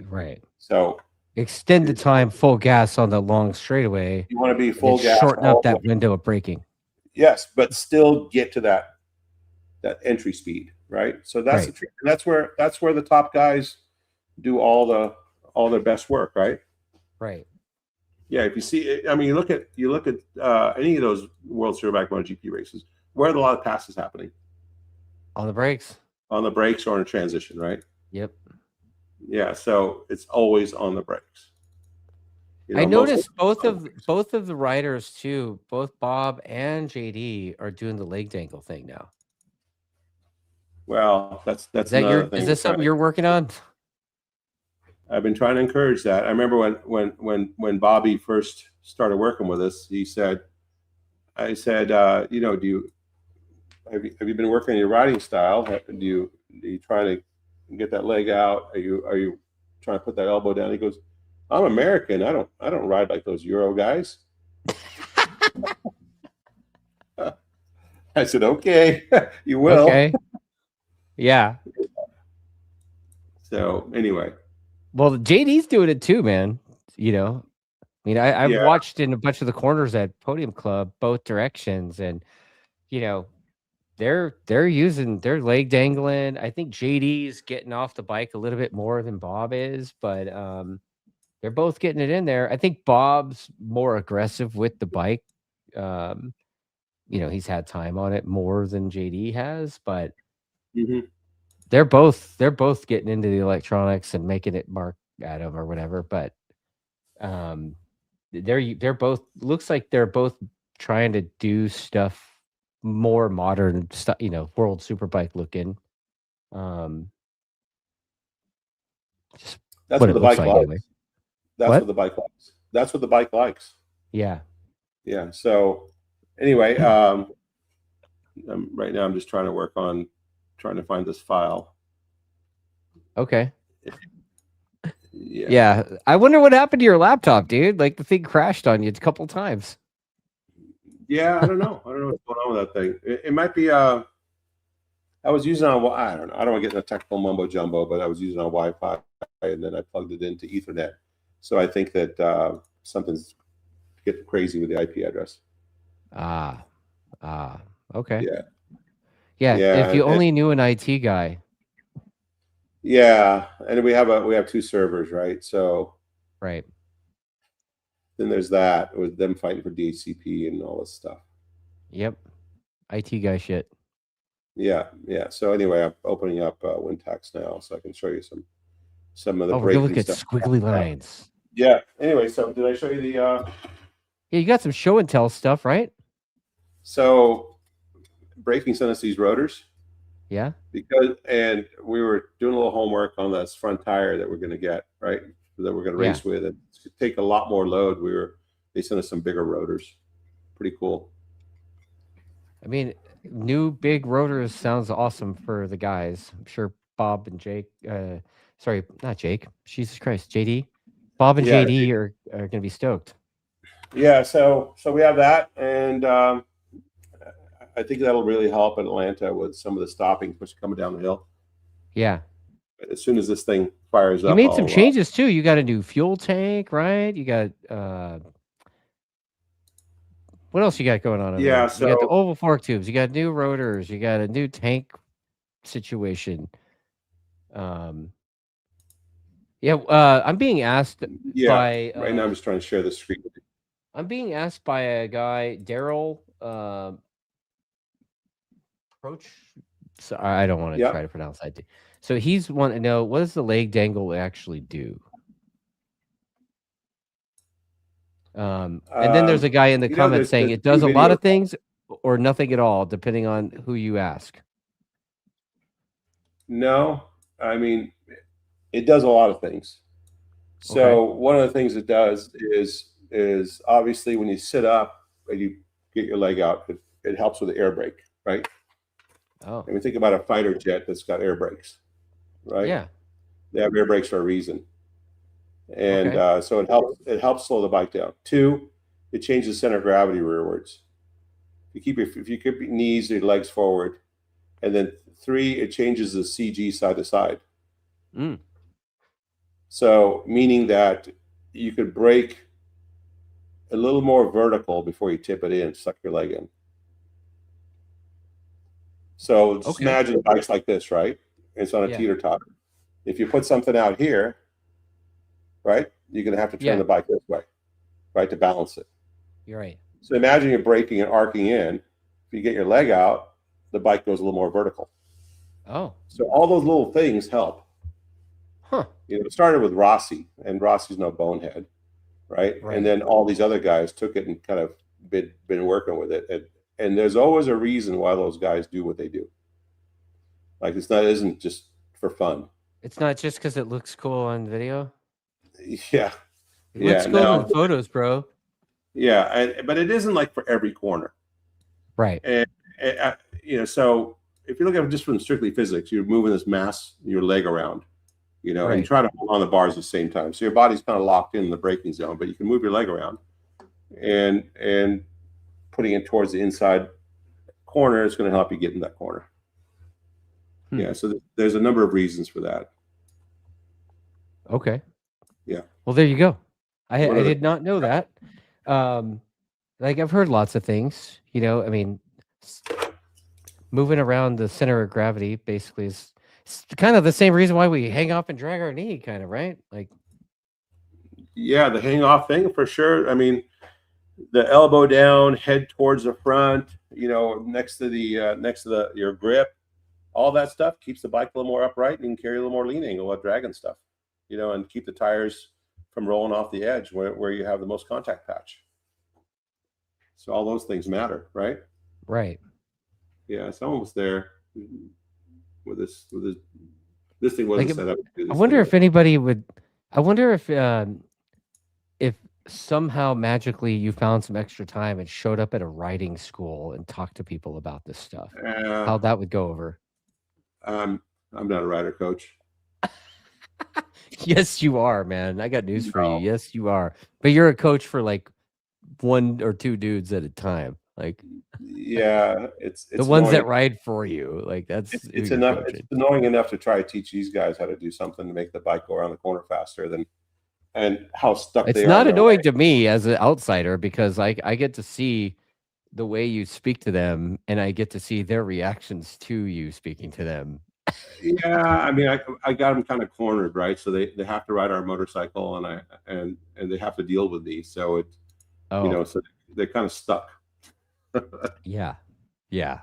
Right. So extend the time full gas on the long straightaway. You want to be full gas. Shorten up that window of braking. Yes, but still get to that entry speed, right? So that's the trick. And that's where the top guys do all their best work, right? Right. Yeah, if you see, I mean, you look at any of those World Superbike MotoGP races, where are a lot of passes happening? On the brakes. On the brakes or in transition, right? Yep. Yeah, so it's always on the brakes. You know, I noticed both of the riders too, both Bob and JD are doing the leg dangle thing now. Well, that's is that something you're working on? I've been trying to encourage that. I remember when Bobby first started working with us, I said, you know, have you been working on your riding style? Are you trying to get that leg out? Are you trying to put that elbow down? He goes, I'm American. I don't ride like those Euro guys. I said, okay, you will. Okay. Yeah. So anyway. Well, JD's doing it too, man. You know, I mean, I've watched in a bunch of the corners at Podium Club, both directions, and you know, they're leg dangling. I think JD's getting off the bike a little bit more than Bob is, but they're both getting it in there. I think Bob's more aggressive with the bike. You know, he's had time on it more than JD has, but they're both getting into the electronics and making it mark at them or whatever. But they're both, looks like they're both trying to do stuff more modern stuff, you know, World Superbike looking. Just That's what what it the looks bike like likes. anyway. That's What? what the bike likes. That's what the bike likes. Yeah. Yeah. So anyway, right now I'm just trying to work on trying to find this file. Okay. Yeah. Yeah. I wonder what happened to your laptop, dude. Like the thing crashed on you a couple times. Yeah, I don't know. I don't know what's going on with that thing. It might be I was using on, I don't know. I don't want to get into technical mumbo jumbo, but I was using on Wi-Fi and then I plugged it into Ethernet. So I think that something's getting crazy with the IP address. Okay. Yeah. Yeah. Yeah. If you only knew an IT guy. Yeah. And we have 2 servers, right? So Right. then there's that with them fighting for DHCP and all this stuff. Yep. IT guy shit. Yeah. Yeah. So anyway, I'm opening up WinTax now so I can show you some of the Oh, we're gonna look breaking at stuff. squiggly lines. Yeah. Anyway, so did I show you the Yeah, you got some show and tell stuff, right? so breaking sent us these rotors Yeah. and we were doing a little homework on this front tire that we're going to get, right? That we're going to race with. It could take a lot more load. They sent us some bigger rotors. Pretty cool. I mean, new big rotors sounds awesome for the guys. I'm sure Bob and Jake, sorry, not Jake, Jesus Christ, JD. Bob and Yeah. JD are going to be stoked. Yeah, so we have that, and I think that'll really help in Atlanta with some of the stopping, especially coming down the hill. Yeah. As soon as this thing fires up, You made some changes too. You got a new fuel tank, right? You got what else you got going on? Yeah, there? You got the so oval fork tubes. You got new rotors. You got a new tank situation. Yeah. I'm being asked yeah, by. right now I'm just trying to share the screen with you. I'm being asked by a guy, Daryl. Approach. So I don't want to try to pronounce that. So he's wanting to know, what does the leg dangle actually do? And then there's a guy in the comments saying it does a lot of things or nothing at all, depending on who you ask. No, I mean, it does a lot of things. So one of the things it does is obviously when you sit up and you get your leg out, it helps with the air brake, right? Oh. And we think about a fighter jet that's got air brakes, right? Yeah. They have air brakes for a reason. And so it helps slow the bike down. 2, it changes center of gravity rearwards. If you keep your knees, your legs forward. And then 3, it changes the CG side to side. So meaning that you could brake a little more vertical before you tip it in, suck your leg in. So just imagine bikes like this, right? It's on a teeter-totter. If you put something out here, right, you're going to have to turn the bike this way, right, to balance it. You're right. So imagine you're braking and arcing in. If you get your leg out, the bike goes a little more vertical. Oh. So all those little things help. Huh. You know, it started with Rossi, and Rossi's no bonehead, right? And then all these other guys took it and kind of been working with it. And there's always a reason why those guys do what they do. Like it isn't just for fun. It's not just because it looks cool on video. Yeah. It looks cool in photos, bro. Yeah, but it isn't like for every corner. Right. And you know, so if you look at it just from strictly physics, you're moving this mass, your leg around, you know, and you try to hold on the bars at the same time. So your body's kind of locked in the braking zone, but you can move your leg around and putting it towards the inside corner is going to help you get in that corner. Yeah, so there's a number of reasons for that. Okay. Yeah. Well, there you go. I did not know that. Like I've heard lots of things, you know, I mean, moving around the center of gravity basically is kind of the same reason why we hang off and drag our knee, kind of, right? Like, yeah, the hang off thing for sure. I mean, the elbow down, head towards the front, you know, next to your grip, all that stuff keeps the bike a little more upright and you can carry a little more lean angle while dragging stuff, you know, and keep the tires from rolling off the edge where you have the most contact patch. So all those things matter, right? Right. Yeah, it's almost there with this This thing wasn't Like, set up to do I this wonder thing. if anybody would. I wonder if somehow magically you found some extra time and showed up at a riding school and talked to people about this stuff. How that would go over. I'm not a rider coach. Yes, you are, man. I got news for you. No. Yes, you are. But you're a coach for like 1 or 2 dudes at a time. Like, Yeah, it's the ones that annoying. ride for you. Like, that's It's who you're enough. It's coaching. annoying enough to try to teach these guys how to do something to make the bike go around the corner faster than, and how stuck It's they are. not in their annoying way. to me as an outsider because I get to see the way you speak to them, and I get to see their reactions to you speaking to them. Yeah, I mean, I got them kind of cornered, right? So they have to ride our motorcycle, and they have to deal with these. So it, Oh, you know, so they're kind of stuck. yeah. Yeah.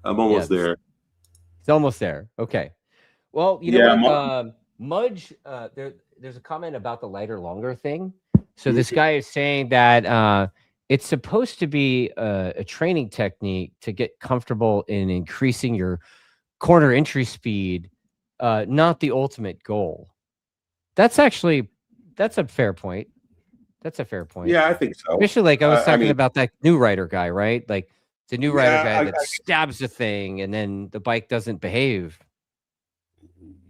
I'm almost Yeah, there. It's almost there. Okay. Well, you know Yeah, what? Mudge, there's a comment about the lighter, longer thing. So this guy is saying that it's supposed to be a training technique to get comfortable in increasing your corner entry speed, not the ultimate goal. That's a fair point. That's a fair point. Yeah, I think so. Especially like I was talking mean, about that new rider guy, right? Like the new rider Yeah, guy that stabs the thing and then the bike doesn't behave.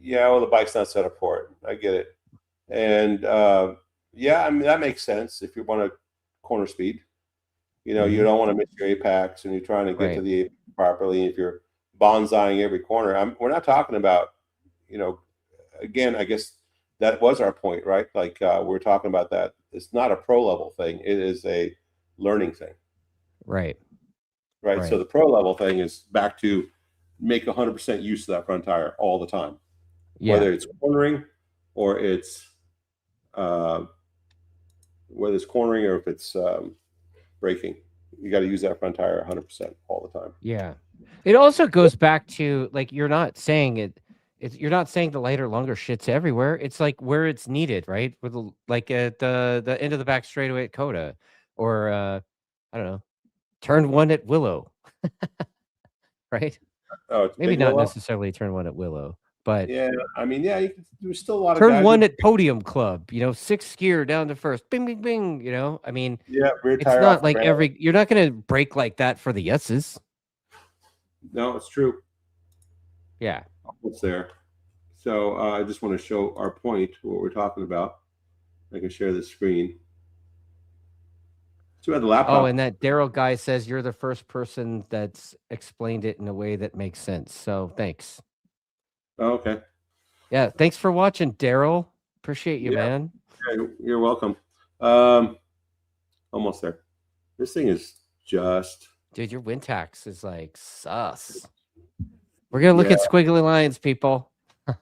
yeah, well, the bike's not set up for it. I get it. And yeah, I mean, that makes sense if you want to corner speed. You know, you don't want to miss your apex, and you're trying to get to the apex properly. If you're bonsaiing every corner, we're not talking about, you know, again, I guess that was our point, right? Like we're talking about that. It's not a pro level thing. It is a learning thing. Right. Right. So the pro level thing is back to make 100% use of that front tire all the time. Yeah. Whether it's cornering or it's cornering or if it's braking, you got to use that front tire 100% all the time. Yeah. It also goes back to like you're not saying it. You're not saying the lighter, longer shit's everywhere. It's like where it's needed, right? With like at the end of the back straightaway at COTA, or I don't know, turn 1 at Willow, right? Oh, it's Maybe big not Willow? necessarily turn 1 at Willow, but Yeah, I mean, yeah, there's still a lot of turn guys 1 that, at Podium Club. You know, 6th gear down to first, bing, bing, bing. You know, I mean, yeah, rear it's tire not off like the ground. you're not going to break like that for the yeses. No, it's true. Yeah. It's there. So I just want to show our point, what we're talking about. I can share the screen. So we have the laptop. Oh, and that Daryl guy says you're the first person that's explained it in a way that makes sense. So thanks. Oh, okay. Yeah, thanks for watching, Daryl. Appreciate you, man. Yeah, you're welcome. Almost there. This thing is just... Dude, your wind tax is like sus. We're going to look at squiggly lines, people. I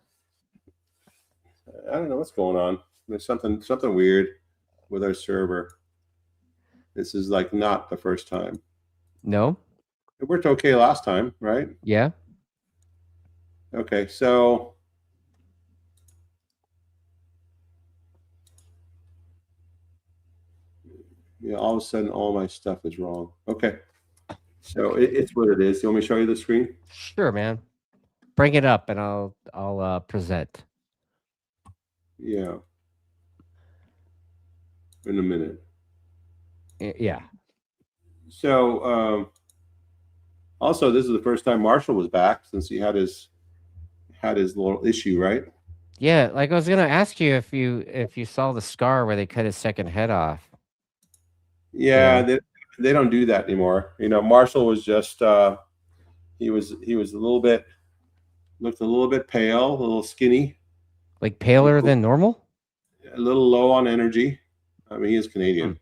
don't know what's going on. There's something weird with our server. This is like not the first time. No? It worked okay last time, right? Yeah. Okay, so yeah, all of a sudden all my stuff is wrong. Okay. So it's what it is. You want me to show you the screen? Sure, man. Bring it up and I'll present. Yeah. In a minute. Yeah. So also this is the first time Marshall was back since he had his little issue, right? Yeah, like I was gonna ask you if you saw the scar where they cut his second head off. Yeah, they don't do that anymore. You know, Marshall was just he was looked a little bit pale, a little skinny. Like paler than normal? A little low on energy. I mean, he is Canadian.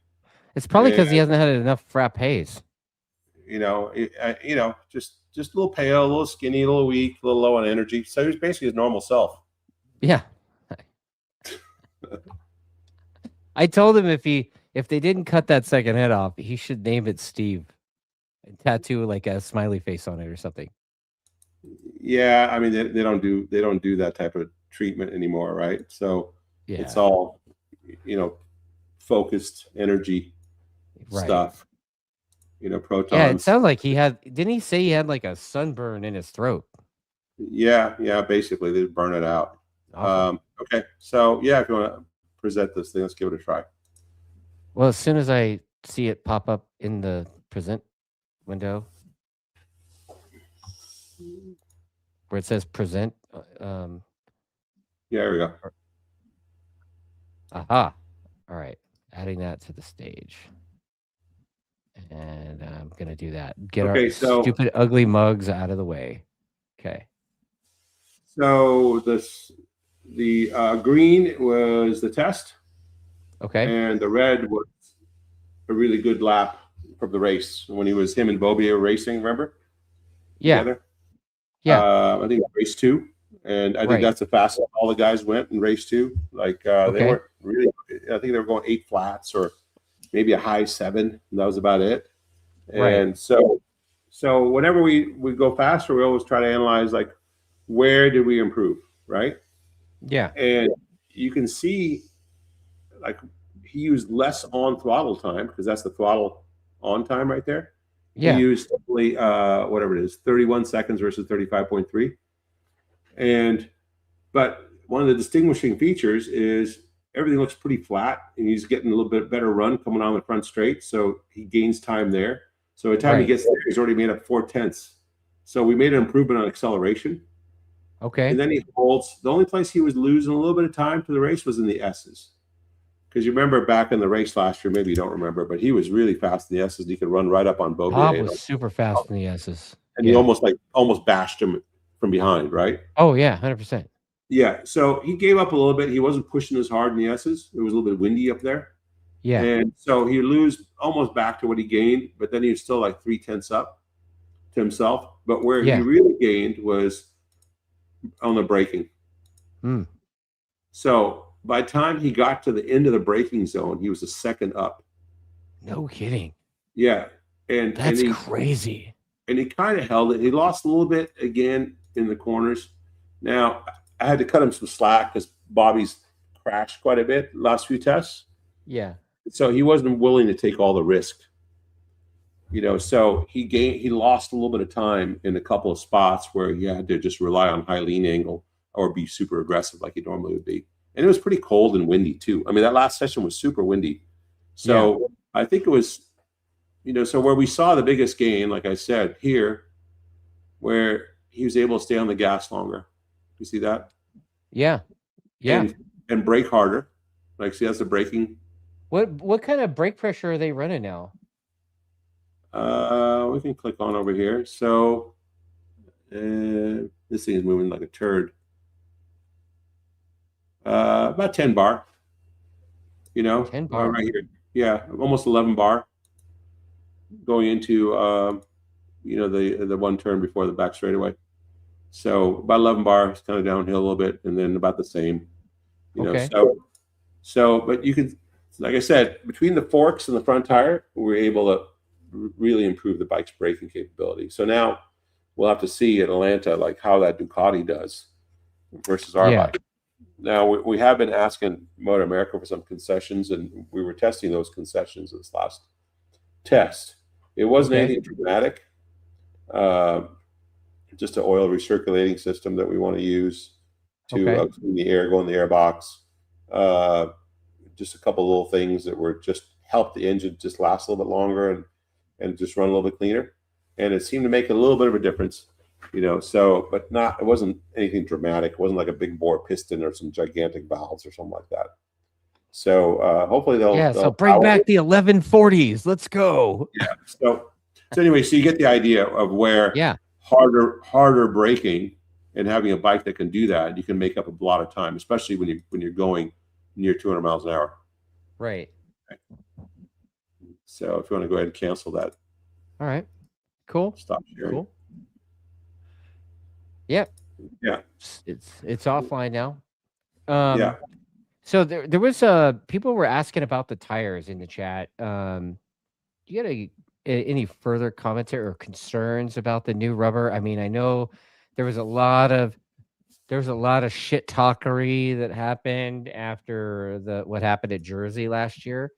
It's probably because he hasn't had enough frappes. You know, just a little pale, a little skinny, a little weak, a little low on energy. So he was basically his normal self. Yeah. I told him if they didn't cut that second head off, he should name it Steve and tattoo like a smiley face on it or something. Yeah, I mean they don't do that type of treatment anymore, right? So it's all, you know, focused energy stuff. You know, protons. Yeah, it sounds like didn't he say he had like a sunburn in his throat? Yeah, basically they burn it out. Awful. Okay, so yeah, if you want to present this thing, let's give it a try. Well, as soon as I see it pop up in the present window where it says present, Yeah, here we go. aha. All right. Adding that to the stage. And I'm going to do that. Get Okay, our so stupid, ugly mugs out of the way. Okay. so the green was the test, Okay. and the red was a really good lap from the race when him and Bobby were racing. Remember? Yeah. Together. Yeah. I think race 2, and I think that's the fastest all the guys went in race 2. Like they weren't really. I think they were going 8 flats or maybe a high 7. And that was about it. And so whenever we go faster, we always try to analyze like where did we improve, right? Yeah. And you can see like he used less on throttle time because that's the throttle on time right there. Yeah. He used whatever it is, 31 seconds versus 35.3. But one of the distinguishing features is everything looks pretty flat, and he's getting a little bit better run coming on the front straight, so he gains time there. So by the time he gets there, he's already made up 4/10. So we made an improvement on acceleration. Okay. And then he holds. The only place he was losing a little bit of time to the race was in the S's. Because you remember back in the race last year, maybe you don't remember, but he was really fast in the S's. He could run right up on Bobby. Bob was super fast in the S's. And he almost bashed him from behind, right? Oh, yeah, 100%. Yeah, so he gave up a little bit. He wasn't pushing as hard in the S's. It was a little bit windy up there. Yeah. And so he lose almost back to what he gained, but then he was still like 3/10 up to himself. But where he really gained was on the braking. So by the time he got to the end of the braking zone, he was a second up. No kidding. Yeah. And that's crazy. And he kind of held it. He lost a little bit again in the corners. Now, I had to cut him some slack because Bobby's crashed quite a bit last few tests. Yeah. So he wasn't willing to take all the risk. So he lost a little bit of time in a couple of spots where he had to just rely on high lean angle or be super aggressive like he normally would be. And it was pretty cold and windy too. I mean, that last session was super windy. So I think it was, so where we saw the biggest gain, like I said, here, where he was able to stay on the gas longer. You see that? Yeah. Yeah. And brake harder. Like, see, that's the braking. What kind of brake pressure are they running now? We can click on over here. So this thing is moving like a turd. About 10 bar. 10 bar right here. Yeah, almost 11 bar. Going into the one turn before the back straightaway. So about 11 bar, it's kind of downhill a little bit, and then about the same. So but you can, like I said, between the forks and the front tire, we're able to really improve the bike's braking capability. So now we'll have to see in Atlanta like how that Ducati does versus our bike. Now we have been asking Motor America for some concessions, and we were testing those concessions this last test. It wasn't anything dramatic. Just an oil recirculating system that we want to use to clean the air, go in the air box. Just a couple little things that were just help the engine just last a little bit longer and just run a little bit cleaner. And it seemed to make a little bit of a difference, but it wasn't anything dramatic. It wasn't like a big bore piston or some gigantic valves or something like that. So hopefully they'll bring back the 1140s. Let's go. Yeah. So anyway, so you get the idea of where harder braking and having a bike that can do that, you can make up a lot of time, especially when you're going near 200 miles an hour. Right. Okay. So if you want to go ahead and cancel that. All right. Cool. Stop sharing. Cool. Yep. Yeah. It's offline now. Yeah. So there was people were asking about the tires in the chat. Do you got any further commentary or concerns about the new rubber? I mean, I know there was a lot of shit talkery that happened after what happened at Jersey last year.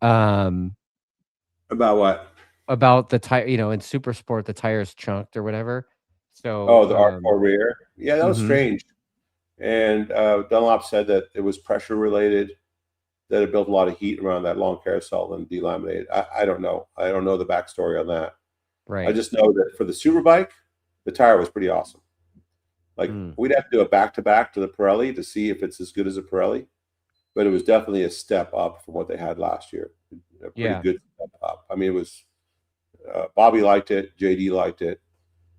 About what? About the tire, in Super Sport, the tires chunked or whatever. So, the R4 rear. Yeah, that was strange. And Dunlop said that it was pressure related, that it built a lot of heat around that long carousel and delaminated. I don't know. I don't know the backstory on that. right. I just know that for the Superbike, the tire was pretty awesome. Like we'd have to do a back-to-back to the Pirelli to see if it's as good as a Pirelli, but it was definitely a step up from what they had last year. A pretty good step up. I mean, it was Bobby liked it, JD liked it,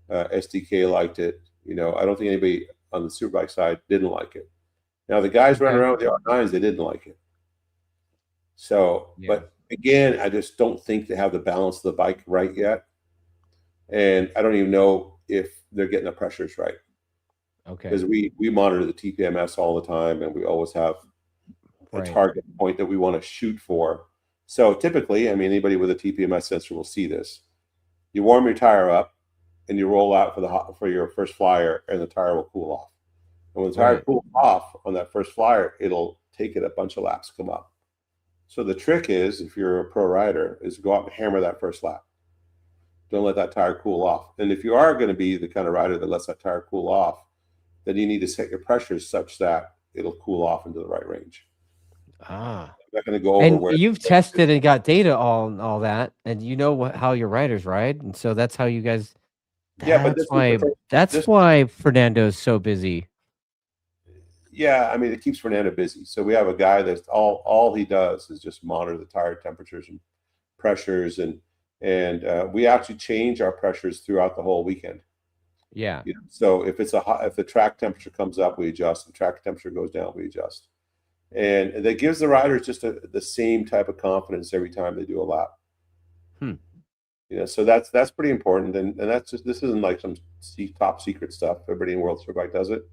SDK liked it. You know, I don't think anybody on the Superbike side didn't like it. Now the guys running around with the R9s, they didn't like it. So, but again, I just don't think they have the balance of the bike right yet, and I don't even know if they're getting the pressures right. Okay. Because we monitor the TPMS all the time, and we always have a target point that we want to shoot for. So typically, I mean, anybody with a TPMS sensor will see this. You warm your tire up, and you roll out for your first flyer, and the tire will cool off. And when the tire cools off on that first flyer, it'll take it a bunch of laps to come up. So the trick is, if you're a pro rider, is go out and hammer that first lap. Don't let that tire cool off. And if you are going to be the kind of rider that lets that tire cool off, then you need to set your pressures such that it'll cool off into the right range. I'm not going to go over And where you've tested and got data on all that, and you know how your riders ride, and so that's how you guys. That's why Fernando's so busy. Yeah, I mean, it keeps Fernando busy. So we have a guy that's all he does is just monitor the tire temperatures and pressures, and we actually change our pressures throughout the whole weekend. Yeah. You know, so if the track temperature comes up, we adjust. If the track temperature goes down, we adjust. And that gives the riders just the same type of confidence every time they do a lap. You know, so that's pretty important. And that's just, this isn't like some top secret stuff. Everybody in World Superbike does it.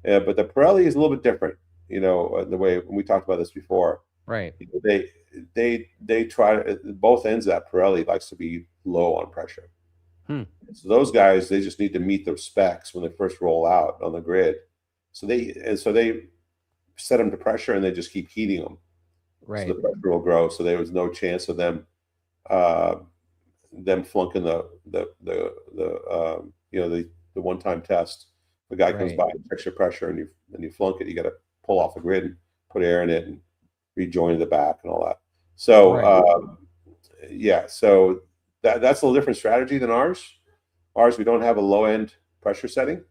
But the Pirelli is a little bit different, you know, the way we talked about this before. Right. They try both ends of that. Pirelli likes to be low on pressure. So those guys, they just need to meet their specs when they first roll out on the grid. So they set them to pressure, and they just keep heating them. Right. So the pressure will grow. So there was no chance of them flunking the one-time test. The guy comes by and checks your pressure, and you flunk it. You got to pull off the grid and put air in it and rejoin the back and all that. So so that's a little different strategy than ours. Ours, we don't have a low end pressure setting,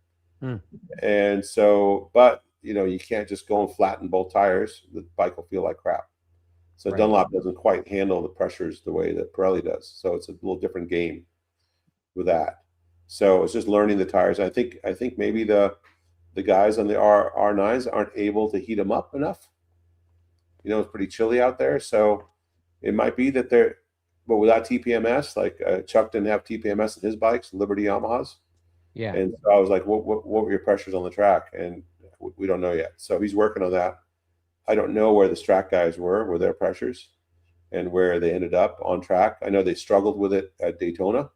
and so, but you know, you can't just go and flatten both tires. The bike will feel like crap. So Dunlop doesn't quite handle the pressures the way that Pirelli does. So it's a little different game with that. So it's just learning the tires. I think maybe the guys on the R9s aren't able to heat them up enough. You know, it's pretty chilly out there, so it might be that they're. But without TPMS, like Chuck didn't have TPMS in his bikes, Liberty Yamahas. Yeah. And so I was like, what were your pressures on the track? And we don't know yet. So he's working on that. I don't know where the track guys were their pressures and where they ended up on track. I know they struggled with it at Daytona,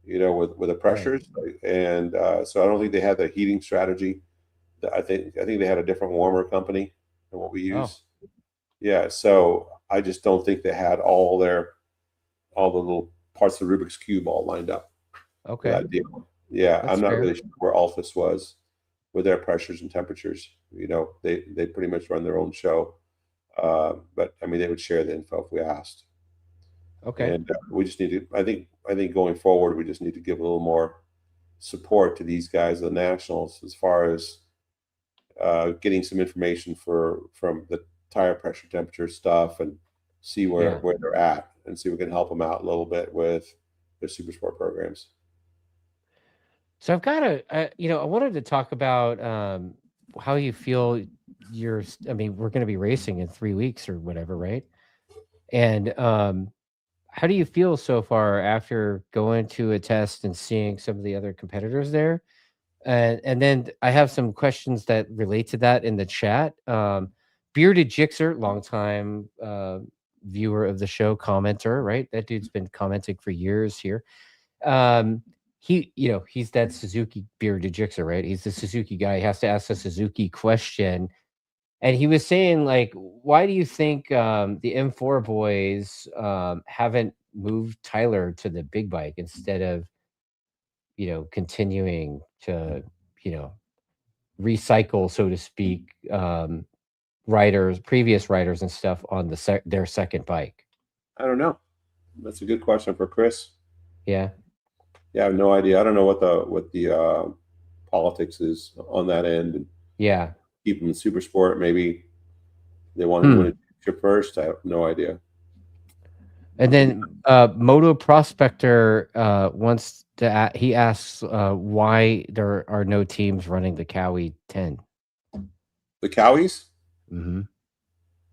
you know, with the pressures. And so I don't think they had the heating strategy. I think they had a different warmer company than what we use. Yeah. So I just don't think they had all the little parts of the Rubik's Cube all lined up. Okay. That deal. Yeah. I'm not really sure where Altus was with their pressures and temperatures. You know, they pretty much run their own show. But I mean, they would share the info if we asked. Okay. And we just need to, I think going forward, we just need to give a little more support to these guys, the nationals, as far as getting some information from the tire pressure temperature stuff, and see where they're at, and see if we can help them out a little bit with their super sport programs. So I've got I wanted to talk about how you feel I mean, we're going to be racing in 3 weeks or whatever, right? And how do you feel so far after going to a test and seeing some of the other competitors there? And then I have some questions that relate to that in the chat. Bearded Jixer, longtime viewer of the show, commenter, right? That dude's been commenting for years here. He's that Suzuki Bearded Jixer, right? He's the Suzuki guy. He has to ask a Suzuki question. And he was saying, like, why do you think the M4 boys haven't moved Tyler to the big bike instead of continuing to, recycle, so to speak, previous riders and stuff on their second bike? I don't know. That's a good question for Chris. Yeah. Yeah, I have no idea. I don't know what the politics is on that end. And Yeah. keep them in super sport. Maybe they want to win a championship first. I have no idea. And then Moto Prospector wants to. He asks why there are no teams running the Cowie 10. The Cowies? Mm-hmm.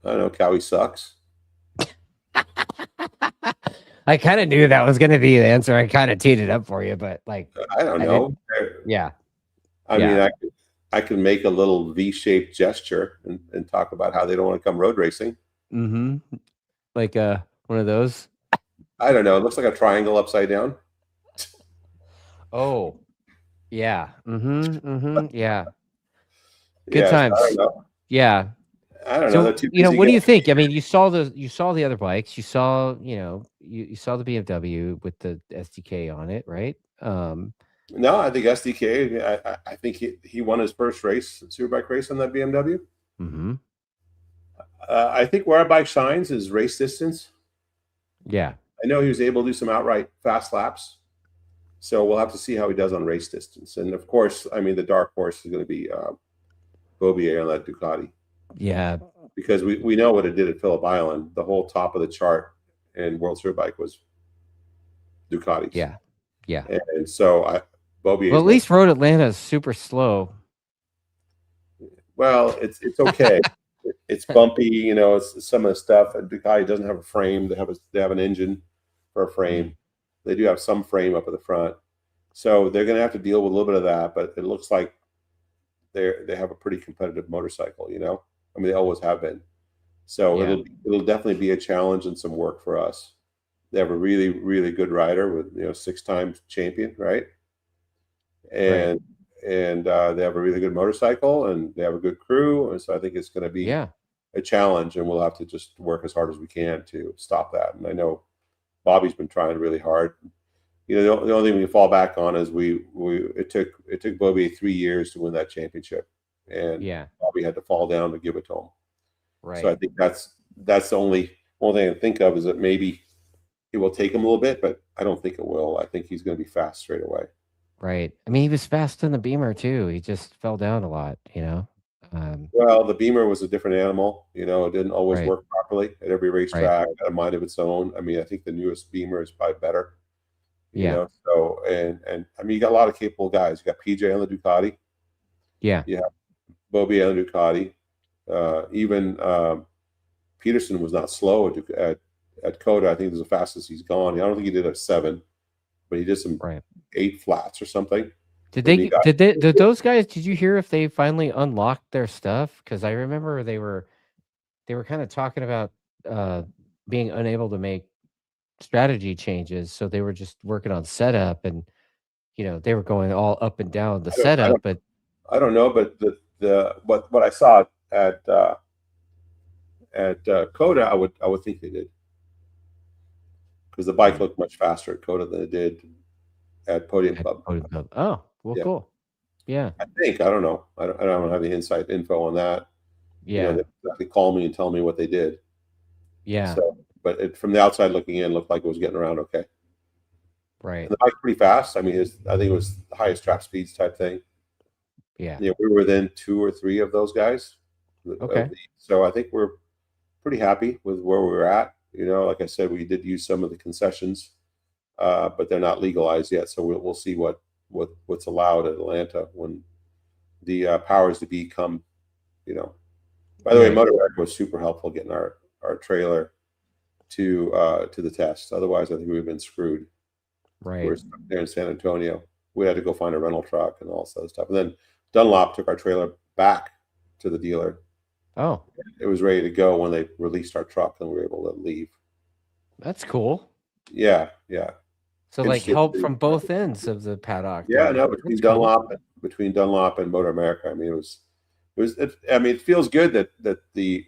I don't know. Cowie sucks. I kind of knew that was going to be the answer. I kind of teed it up for you, but like, I don't know. Yeah. I mean, I can make a little V-shaped gesture and talk about how they don't want to come road racing. Mm-hmm. Like one of those. I don't know. It looks like a triangle upside down. Oh, yeah. Mm-hmm. Mm-hmm. Yeah. Good Yeah, times. I don't know. Yeah. I don't So, know. what do you think? I mean, you saw the other bikes. You saw, you saw the BMW with the SDK on it, right? No, I think SDK. I think he won his first race, Superbike race on that BMW. Mm-hmm. I think where our bike shines is race distance. Yeah. I know he was able to do some outright fast laps. So we'll have to see how he does on race distance. And of course, I mean, the dark horse is going to be Bobier on that Ducati. Yeah. Because we know what it did at Phillip Island. The whole top of the chart in World Superbike was Ducatis. Yeah. Yeah. And so Bobier. Well, at least Road Atlanta is super slow. Well, it's okay. It's bumpy, it's some of the stuff. Ducati doesn't have a frame. They have an engine for a frame. They do have some frame up at the front. So they're going to have to deal with a little bit of that, but it looks like they have a pretty competitive motorcycle, I mean, they always have been. So it'll definitely be a challenge and some work for us. They have a really, really good rider with, 6-time champion, right? And they have a really good motorcycle and they have a good crew. And so I think it's going to be a challenge, and we'll have to just work as hard as we can to stop that. And I know Bobby's been trying really hard. The only thing we can fall back on is it took Bobby 3 years to win that championship, and Bobby had to fall down to give it to him. Right. So I think that's the only thing I can think of, is that maybe it will take him a little bit, but I don't think it will. I think he's going to be fast straight away. Right. I mean, he was fast in the Beamer too. He just fell down a lot, Well, the Beamer was a different animal. It didn't always work properly at every racetrack. It had a mind of its own. I mean, I think the newest Beamer is probably better. So and I mean, you got a lot of capable guys. You got PJ on the Ducati. Yeah. You have Bobby on the Ducati. Even Peterson was not slow at COTA. I think it was the fastest he's gone. I don't think he did a 7, but he did some 8 flats or something. Did those guys, did you hear if they finally unlocked their stuff? Because I remember they were kind of talking about being unable to make strategy changes, so they were just working on setup, and they were going all up and down the setup. But I don't know, but what I saw at COTA, I would think they did, because the bike looked much faster at COTA than it did at Podium Club. Oh, well, cool. Yeah, I don't know. I don't have the inside info on that. Yeah, they call me and tell me what they did. Yeah. So, but from the outside looking in, looked like it was getting around okay. Right. And the bike's pretty fast. I mean, I think it was the highest trap speeds type thing. Yeah. We were within 2 or 3 of those guys. Okay. So I think we're pretty happy with where we were at. Like I said, we did use some of the concessions, but they're not legalized yet. So we'll see what's allowed at Atlanta when the powers to be come. By the way, Motorwreck was super helpful getting our trailer to the test. Otherwise, I think we would have been screwed. Right. We were stuck there in San Antonio. We had to go find a rental truck and all this other stuff. And then Dunlop took our trailer back to the dealer. Oh. It was ready to go when they released our truck, and we were able to leave. That's cool. Yeah. So like help from both ends of the paddock. Yeah, no, between Dunlop and Motor America. I mean, it feels good that the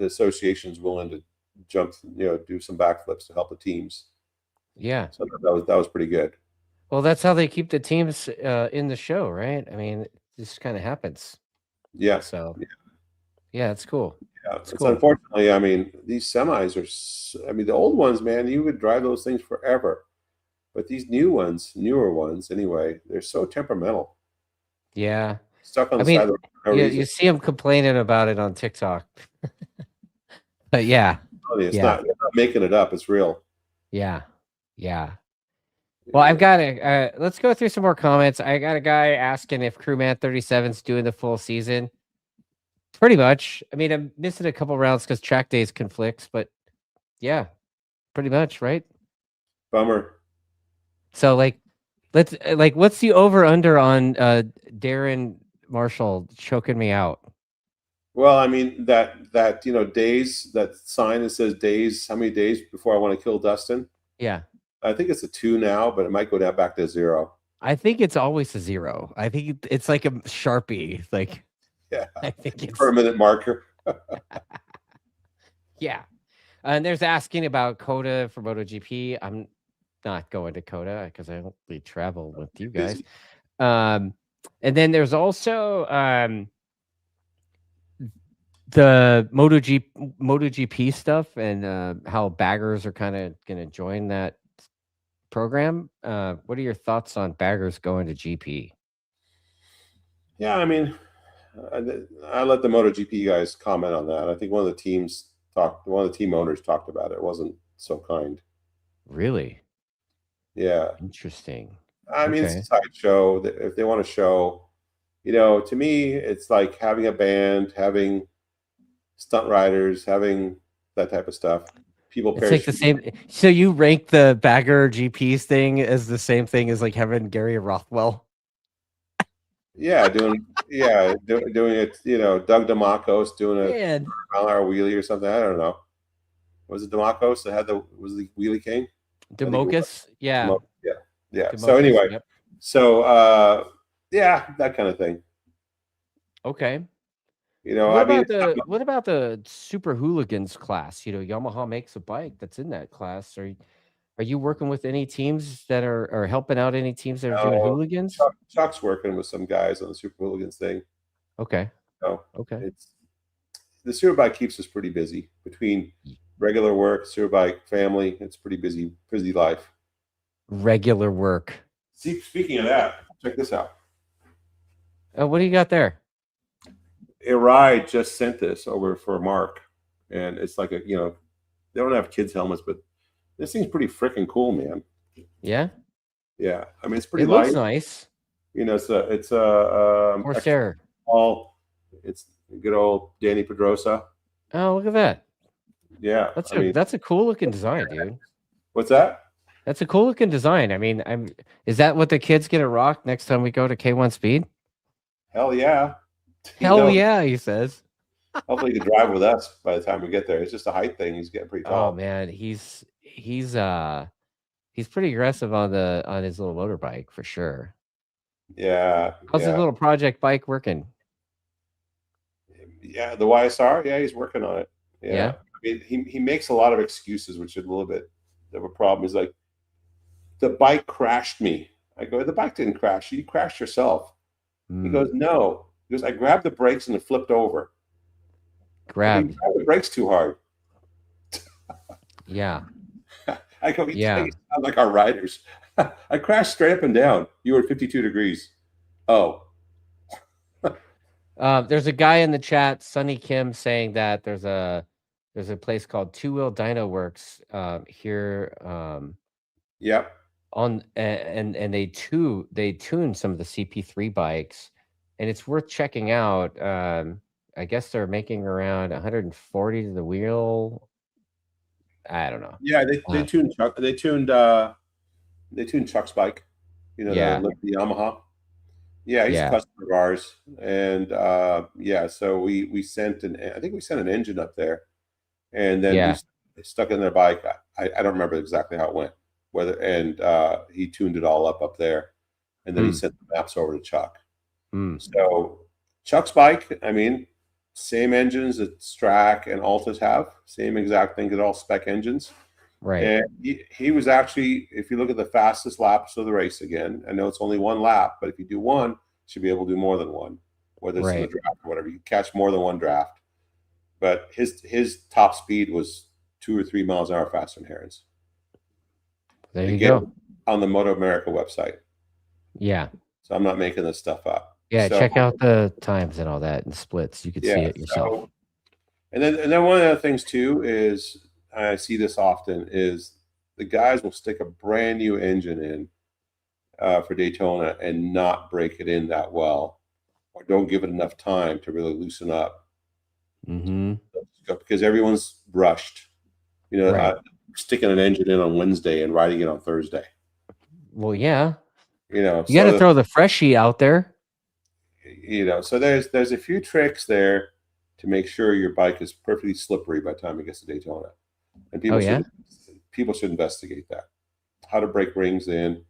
association's willing to jump, do some backflips to help the teams. Yeah. So that was pretty good. Well, that's how they keep the teams in the show, right? I mean, this kind of happens. Yeah. So, yeah, it's cool. Yeah, It's it's cool. unfortunately, I mean, these semis are, I mean, the old ones, man, you would drive those things forever. But these newer ones anyway, they're so temperamental. Yeah. Stuck on I the side mean, of the road for no you reason. see them complaining about it on TikTok. But yeah. It's Yeah. not, they're not making it up. It's real. Yeah. Yeah. Well, I've got to let's go through some more comments. I got a guy asking if Crewman 37's doing the full season. Pretty much. I mean, I'm missing a couple rounds because track days conflicts, but yeah, pretty much, right? Bummer. So like, let's what's the over under on Darren Marshall choking me out? Well, I mean, that days, that sign that says days, how many days before I want to kill Dustin? Yeah. I think it's a 2 now, but it might go down back to 0. I think it's always a 0. I think it's like a Sharpie. Like, yeah, I think it's permanent marker. Yeah. And there's asking about COTA for MotoGP. I'm not going to COTA because I don't really travel with you guys. And then there's also the MotoGP stuff and how baggers are kind of going to join that program. What are your thoughts on baggers going to GP? Yeah, I mean, I let the MotoGP guys comment on that. I think one of the team owners talked about it. It wasn't so kind. Really? Yeah. Interesting. I mean, it's a sideshow. If they want to show, to me, it's like having a band, having stunt riders, having that type of stuff. People it's like the same. So you rank the bagger GPs thing as the same thing as like having Gary Rothwell? Yeah, doing it. Doug DeMarcos doing a mile-an-hour wheelie or something. I don't know. Was it DeMarcos that was the wheelie king? DeMocus? Yeah. Yeah. DeMocus, So anyway, yep. that kind of thing. Okay. What about the super hooligans class? Yamaha makes a bike that's in that class. Are you working with any teams that are helping out any teams that are doing hooligans? Chuck's working with some guys on the super hooligans thing. Okay. Okay. The Superbike keeps us pretty busy between regular work, Superbike, family. It's pretty busy life. Regular work. See, speaking of that, check this out. What do you got there? A ride just sent this over for Mark, and it's like they don't have kids helmets, but this thing's pretty freaking cool, man. Yeah. Yeah. I mean, it's pretty light. It looks nice. It's a Corsair. It's good old Danny Pedrosa. Oh, look at that. Yeah. That's a cool looking design, dude. What's that? That's a cool looking design. I mean, is that what the kids gonna rock next time we go to K1 Speed? Hell yeah. Hell yeah, he says. Hopefully he can drive with us by the time we get there. It's just a height thing. He's getting pretty tall. Oh man, he's pretty aggressive on his little motorbike for sure. Yeah. How's his little project bike working? Yeah, the YSR. Yeah, he's working on it. Yeah. I mean, he makes a lot of excuses, which is a little bit of a problem. He's like, the bike crashed me. I go, the bike didn't crash. You crashed yourself. He goes, no. He goes, I grabbed the brakes and it flipped over. You grabbed the brakes too hard. Yeah. I go, you sound like our riders. I crashed straight up and down. You were at 52 degrees. Oh. There's a guy in the chat, Sonny Kim, saying that there's a place called Two Wheel Dyno Works here. Yep. And they tune some of the CP3 bikes, and it's worth checking out. I guess they're making around 140 to the wheel. I don't know. Yeah, they tuned Chuck. They tuned Chuck's bike. The Yamaha. Yeah, he's a customer of ours, and so we sent I think we sent an engine up there, and then we stuck in their bike. I don't remember exactly how it went. He tuned it all up there, and then he sent the maps over to Chuck. So Chuck's bike, I mean, same engines that Strack and Altus have, same exact thing, they're all spec engines. Right. And he was actually, if you look at the fastest laps of the race again, I know it's only one lap, but if you do one, you should be able to do more than one, whether it's in the Right. draft or whatever. You catch more than one draft. But his top speed was 2 or 3 miles an hour faster than Heron's. There you Again, go. on the Moto America website. Yeah. So I'm not making this stuff up. Yeah. So, Check out the times and all that and splits. You could see it yourself. So, and then one of the other things too is, I see this often, is the guys will stick a brand new engine in for Daytona and not break it in that well, or don't give it enough time to really loosen up. Mm-hmm. Because everyone's rushed. You know, Right. sticking an engine in on Wednesday and riding it on Thursday. Well, yeah. You know, You got to throw the freshie out there. You know, so there's a few tricks there to make sure your bike is perfectly slippery by the time it gets to Daytona. And people should investigate that. How to break rings in,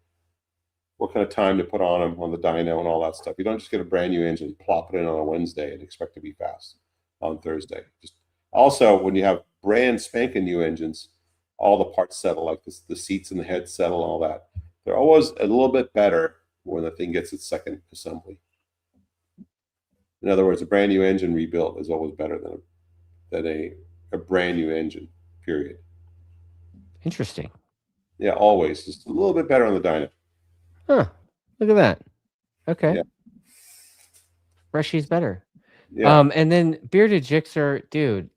what kind of time to put on them on the dyno and all that stuff. You don't just get a brand new engine, plop it in on a Wednesday and expect to be fast on Thursday. Just also, when you have brand spanking new engines, all the parts settle, like the seats and the head settle and all that. They're always a little bit better when the thing gets its second assembly. In other words, a brand new engine rebuilt is always better than a brand new engine, period. Interesting. Yeah, always. Just a little bit better on the dyno. Huh. Look at that. Okay. Yeah. Freshie's better. Yeah. And then Bearded Jixer, dude,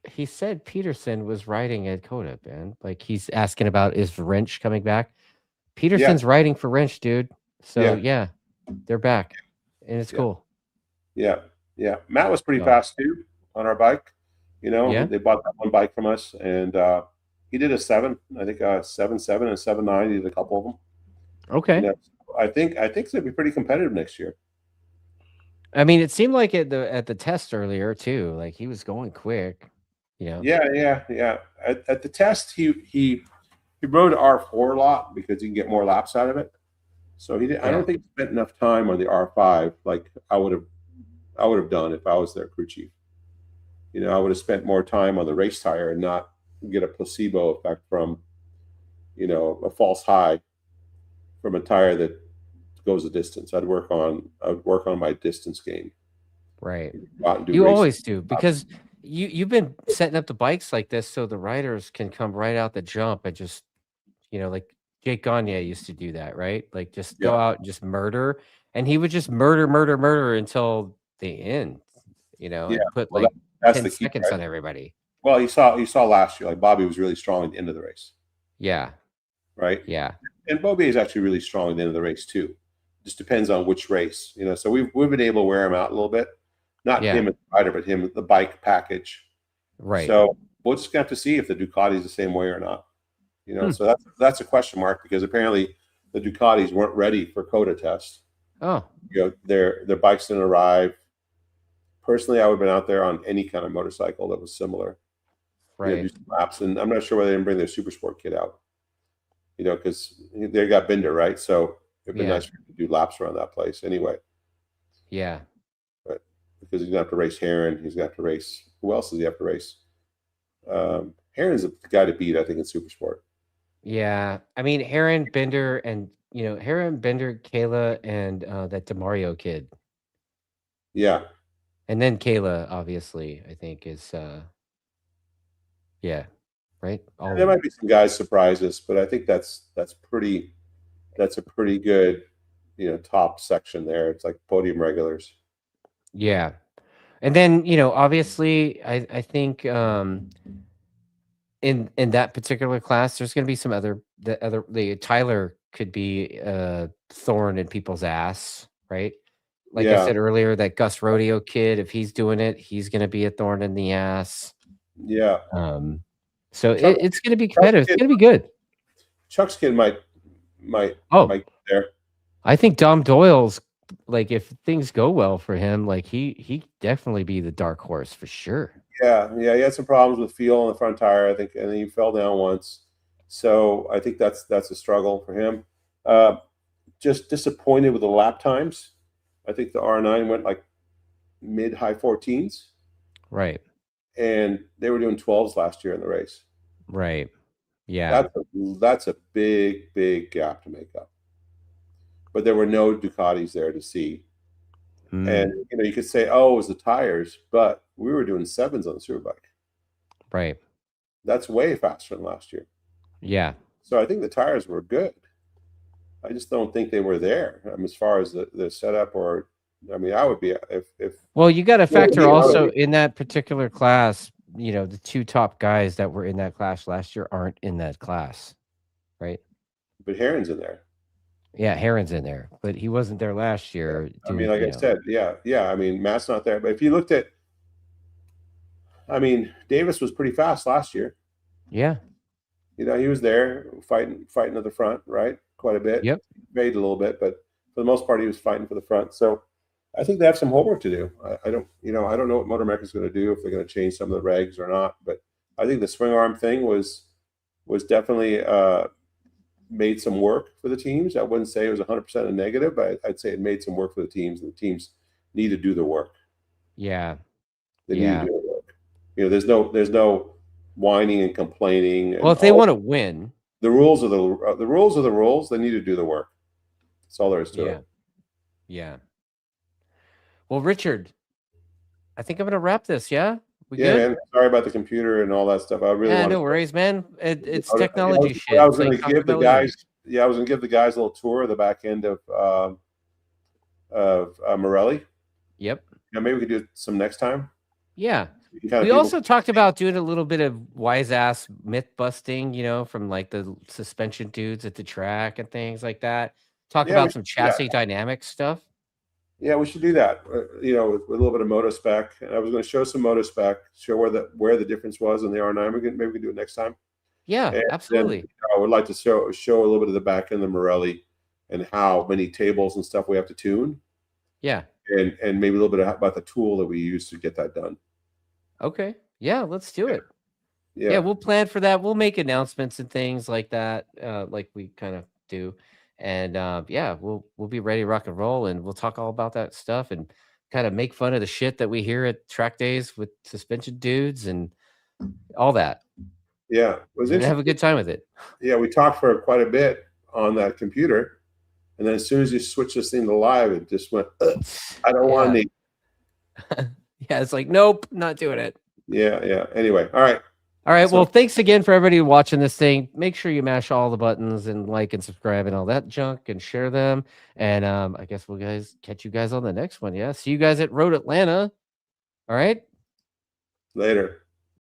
he said Peterson was riding at COTA, man. Like, he's asking about, is Wrench coming back? Peterson's riding for Wrench, dude. So yeah, they're back. And it's cool. Yeah. Yeah. Matt was pretty fast too on our bike. You know, they bought that one bike from us, and he did a 7, I think 7.7 and 7.9. He did a couple of them. Okay. You know, I think it's gonna be pretty competitive next year. I mean, it seemed like at the test earlier too, like he was going quick. You know. Yeah. At the test, he rode R4 a lot because you can get more laps out of it. So he did. I don't think he spent enough time on the R5 like I would have done if I was their crew chief. You know, I would have spent more time on the race tire and not get a placebo effect from, you know, a false high from a tire that goes a distance. I'd work on my distance game. Right. You always do, because you've been setting up the bikes like this so the riders can come right out the jump and just, you know, like Jake Gagne used to do that, right? Like just go out and just murder, and he would just murder until the end, you know, and put like that's 10 seconds on everybody. Well, you saw last year, like Bobby was really strong at the end of the race. Yeah. Right. Yeah. And Bobby is actually really strong at the end of the race too. Just depends on which race, you know. So we've been able to wear him out a little bit. Not him as a rider, but him, the bike package. Right. So we'll just have to see if the Ducati's the same way or not. You know, so that's a question mark, because apparently the Ducatis weren't ready for COTA test. Oh. You know, their bikes didn't arrive. Personally, I would have been out there on any kind of motorcycle that was similar. Right. You know, do some laps, and I'm not sure why they didn't bring their Super Sport kit out. You know, because they got Binder, right? So it'd be nice for you to do laps around that place anyway. Yeah. But because he's gonna have to race Heron, he's gonna have to race. Who else does he have to race? Heron's the guy to beat, I think, in Super Sport. Yeah, I mean Heron, Bender, and Heron, Bender, Kayla, and that DeMario kid. Yeah. And then Kayla, obviously, I think is right. There might be some guys surprise us, but I think that's a pretty good, you know, top section there. It's like podium regulars. Yeah. And then, obviously I think in that particular class, there's going to be some the Tyler could be a thorn in people's ass, right? Like I said earlier, that Gus Rodeo kid, if he's doing it, he's going to be a thorn in the ass. Yeah. So it's going to be competitive. It's going to be good. Chuck's kid might get there. I think Dom Doyle's, like, if things go well for him, like he definitely be the dark horse for sure. Yeah, he had some problems with feel on the front tire, I think, and then he fell down once. So I think that's a struggle for him. Just disappointed with the lap times. I think the R9 went like mid-high 14s. Right. And they were doing 12s last year in the race. Right. Yeah. That's a big gap to make up. But there were no Ducatis there to see. And Mm, you could say, oh, it was the tires, but we were doing 7s on the Superbike. right. That's way faster than last year. Yeah. So I think the tires were good. I just don't think they were there. As far as the setup, or I would be if Well, you got to well, factor me, I also would be- in that particular class, the 2 top guys that were in that class last year aren't in that class, right? but Heron's in there. Yeah, Heron's in there, but he wasn't there last year. Like I said, yeah. Matt's not there. But if you looked at, Davis was pretty fast last year. Yeah. He was there fighting at the front, right? Quite a bit. Yep. Made a little bit, but for the most part, he was fighting for the front. So I think they have some homework to do. I don't know what Motor America is going to do, if they're going to change some of the regs or not. But I think the swing arm thing was definitely made some work for the teams. I wouldn't say it was 100% a negative, but I'd say it made some work for the teams, and the teams need to do the work. Yeah. They need to do the work. There's no whining and complaining. Well, if they want to win, the rules are the rules are the rules. They need to do the work. That's all there is to it. Yeah. Well, Richard, I think I'm gonna wrap this. Yeah. We Yeah, good? man. Sorry about the computer and all that stuff. I really No worries, man. It's I was- technology shit. I was It's going like to give the Taco Bell guys. Yeah, I was going to give the guys a little tour of the back end of Pirelli. Yep. Maybe we could do some next time. Yeah. Kind of We also talked about doing a little bit of wise ass myth busting, from like the suspension dudes at the track and things like that. Talk Yeah, about we some should do that. chassis dynamics stuff. Yeah, we should do that. With a little bit of moto spec. And I was going to show some moto spec, show where the difference was in the R9. Maybe we can do it next time. Yeah, And absolutely. Then, I would like to show a little bit of the back end of the Pirelli and how many tables and stuff we have to tune. Yeah. And maybe a little bit about the tool that we use to get that done. Okay. Yeah, let's do it. Yeah. Yeah, we'll plan for that. We'll make announcements and things like that, like we kind of do. And yeah, we'll be ready to rock and roll, and we'll talk all about that stuff and kind of make fun of the shit that we hear at track days with suspension dudes and all that. Yeah, it was And have a interesting. good time with it. Yeah, we talked for quite a bit on that computer, and then as soon as you switch this thing to live, it just went. I don't want any. Yeah, it's like, nope, not doing it. Yeah. Anyway, all right. All right. Well, thanks again for everybody watching this thing. Make sure you mash all the buttons and like and subscribe and all that junk and share them. And I guess we'll catch you guys on the next one. Yeah. See you guys at Road Atlanta. All right. Later.